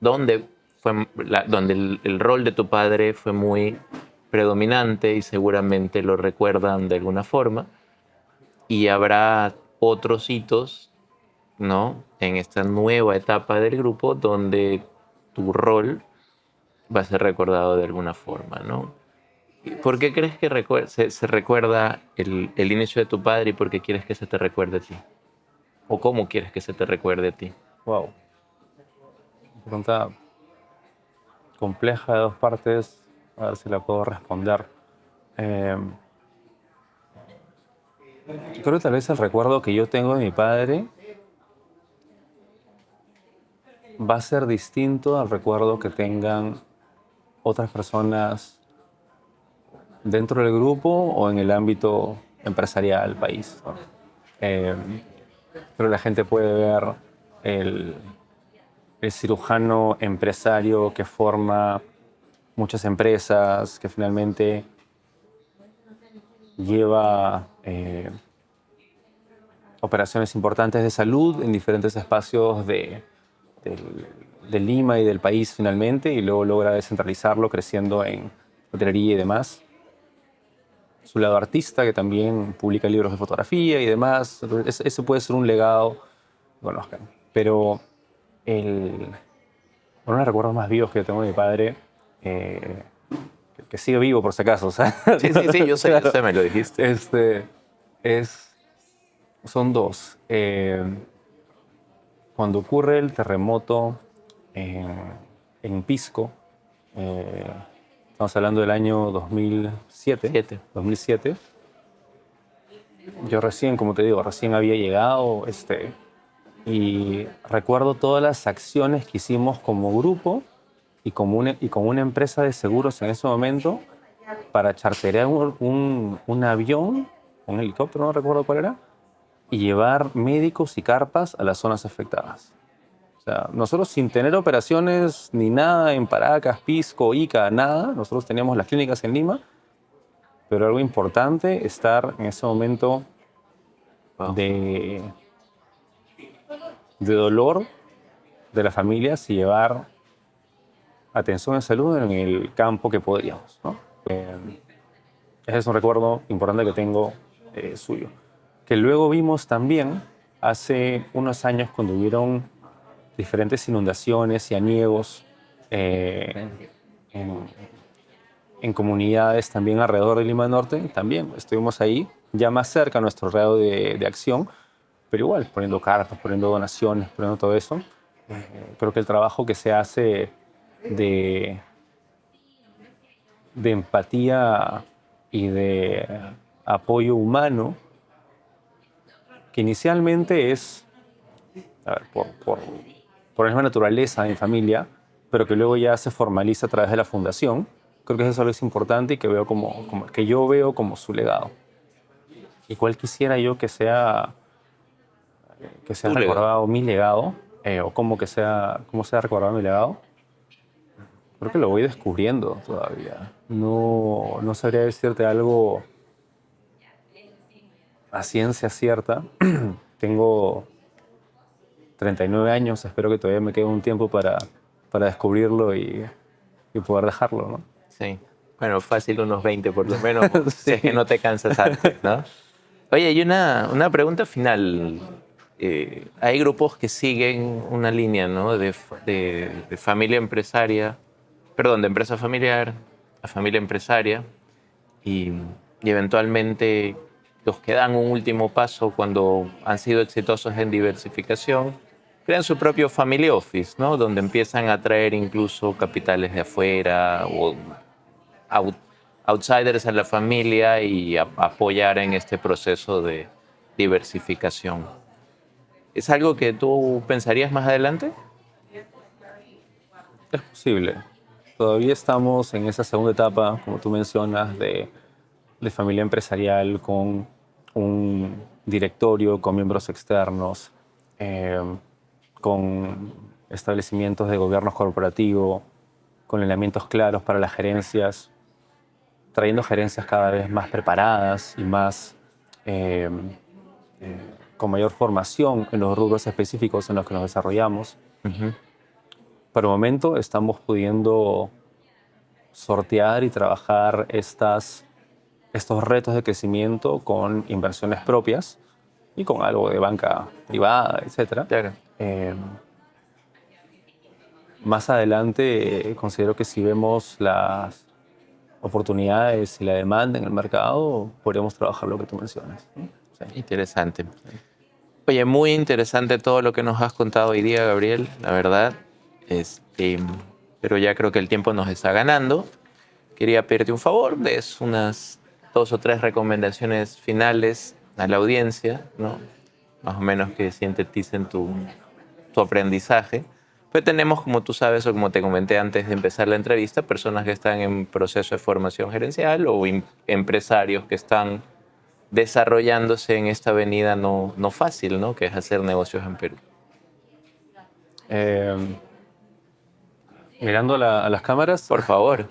donde el rol de tu padre fue muy predominante y seguramente lo recuerdan de alguna forma. Y habrá otros hitos ¿no? En esta nueva etapa del grupo donde tu rol va a ser recordado de alguna forma, ¿no? ¿Por qué crees que se recuerda el inicio de tu padre y por qué quieres que se te recuerde a ti? ¿O cómo quieres que se te recuerde a ti? Wow, pregunta compleja de dos partes, a ver si la puedo responder. Eh, Creo que tal vez el recuerdo que yo tengo de mi padre va a ser distinto al recuerdo que tengan otras personas dentro del grupo o en el ámbito empresarial, país, ¿no? Eh, Creo que la gente puede ver el, el cirujano empresario que forma muchas empresas, que finalmente lleva operaciones importantes de salud en diferentes espacios de Lima y del país finalmente, y luego logra descentralizarlo creciendo en hotelería y demás. Su lado artista, que también publica libros de fotografía y demás. Ese puede ser un legado, bueno, pero uno de los recuerdos más vivos que yo tengo de mi padre, eh, que sigue vivo por si acaso, o sea, Sí, sí, sí, yo sé, me lo dijiste. es, son dos. Cuando ocurre el terremoto en, en Pisco, eh, estamos hablando del año 7. 2007. Yo recién, como te digo, recién había llegado, y recuerdo todas las acciones que hicimos como grupo y como una empresa de seguros en ese momento para charterear un avión, un helicóptero, no recuerdo cuál era, y llevar médicos y carpas a las zonas afectadas. O sea, nosotros sin tener operaciones ni nada en Paracas, Pisco, Ica, nada, nosotros teníamos las clínicas en Lima, pero algo importante, estar en ese momento Wow. de dolor de las familias y llevar atención de salud en el campo que podíamos, ¿no? Ese es un recuerdo importante que tengo suyo. Que luego vimos también hace unos años cuando hubieron diferentes inundaciones y aniegos eh, en, en comunidades también alrededor de Lima Norte. También estuvimos ahí, ya más cerca a nuestro radio de acción, pero igual poniendo cartas, poniendo donaciones, poniendo todo eso. Creo que el trabajo que se hace de, de empatía y de apoyo humano, que inicialmente es, a ver, por la misma naturaleza en familia, pero que luego ya se formaliza a través de la fundación. Creo que eso es algo importante y que veo que yo veo como su legado. ¿Y cuál quisiera yo que sea Tu legado. recordado mi legado, o cómo sea recordado mi legado? Creo que lo voy descubriendo todavía. No sabría decirte algo a ciencia cierta. Tengo 39 años, espero que todavía me quede un tiempo para descubrirlo y poder dejarlo, ¿no? Sí. Bueno, fácil unos 20 por lo menos, si es que Sí. no te cansas antes, ¿no? Oye, y una pregunta final. Hay grupos que siguen una línea, ¿no? De familia empresaria, perdón, de empresa familiar a familia empresaria y, y eventualmente los que dan un último paso cuando han sido exitosos en diversificación crean su propio family office, ¿no? Donde empiezan a traer incluso capitales de afuera o out- outsiders a la familia y apoyar en este proceso de diversificación. ¿Es algo que tú pensarías más adelante? Es posible. Todavía estamos en esa segunda etapa, como tú mencionas, de familia empresarial con un directorio, con miembros externos, eh, con establecimientos de gobierno corporativo, con lineamientos claros para las gerencias, trayendo gerencias cada vez más preparadas y más eh, con mayor formación en los rubros específicos en los que nos desarrollamos. Ujú. Por el momento estamos pudiendo sortear y trabajar estos retos de crecimiento con inversiones propias, y con algo de banca privada, etc. Claro. Más adelante, considero que si vemos las oportunidades y la demanda en el mercado, podríamos trabajar lo que tú mencionas, ¿no? Sí. Interesante. Oye, muy interesante todo lo que nos has contado hoy día, Gabriel, la verdad. Pero ya creo que el tiempo nos está ganando. Quería pedirte un favor, des unas 2 o 3 recomendaciones finales a la audiencia, ¿no? Más o menos que sinteticen tu aprendizaje. Pues tenemos, como tú sabes o como te comenté antes de empezar la entrevista, personas que están en proceso de formación gerencial o empresarios que están desarrollándose en esta avenida no fácil, ¿no? Que es hacer negocios en Perú. Eh, Mirando a las cámaras, Por favor.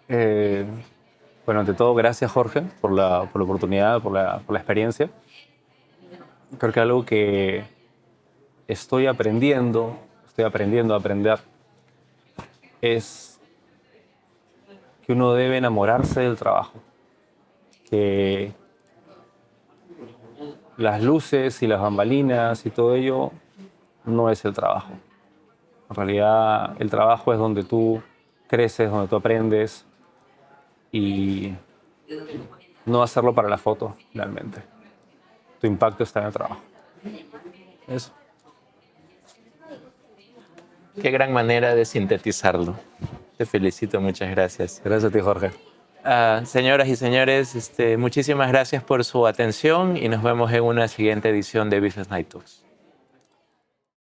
bueno, ante todo, gracias Jorge por la oportunidad, por la experiencia. Creo que algo que estoy aprendiendo a aprender, es que uno debe enamorarse del trabajo. Que las luces y las bambalinas y todo ello no es el trabajo. En realidad, el trabajo es donde tú creces, donde tú aprendes, y no hacerlo para la foto, realmente. Tu impacto está en el trabajo. Eso. Qué gran manera de sintetizarlo. Te felicito, muchas gracias. Gracias a ti, Jorge. Señoras y señores, muchísimas gracias por su atención y nos vemos en una siguiente edición de Business Night Talks.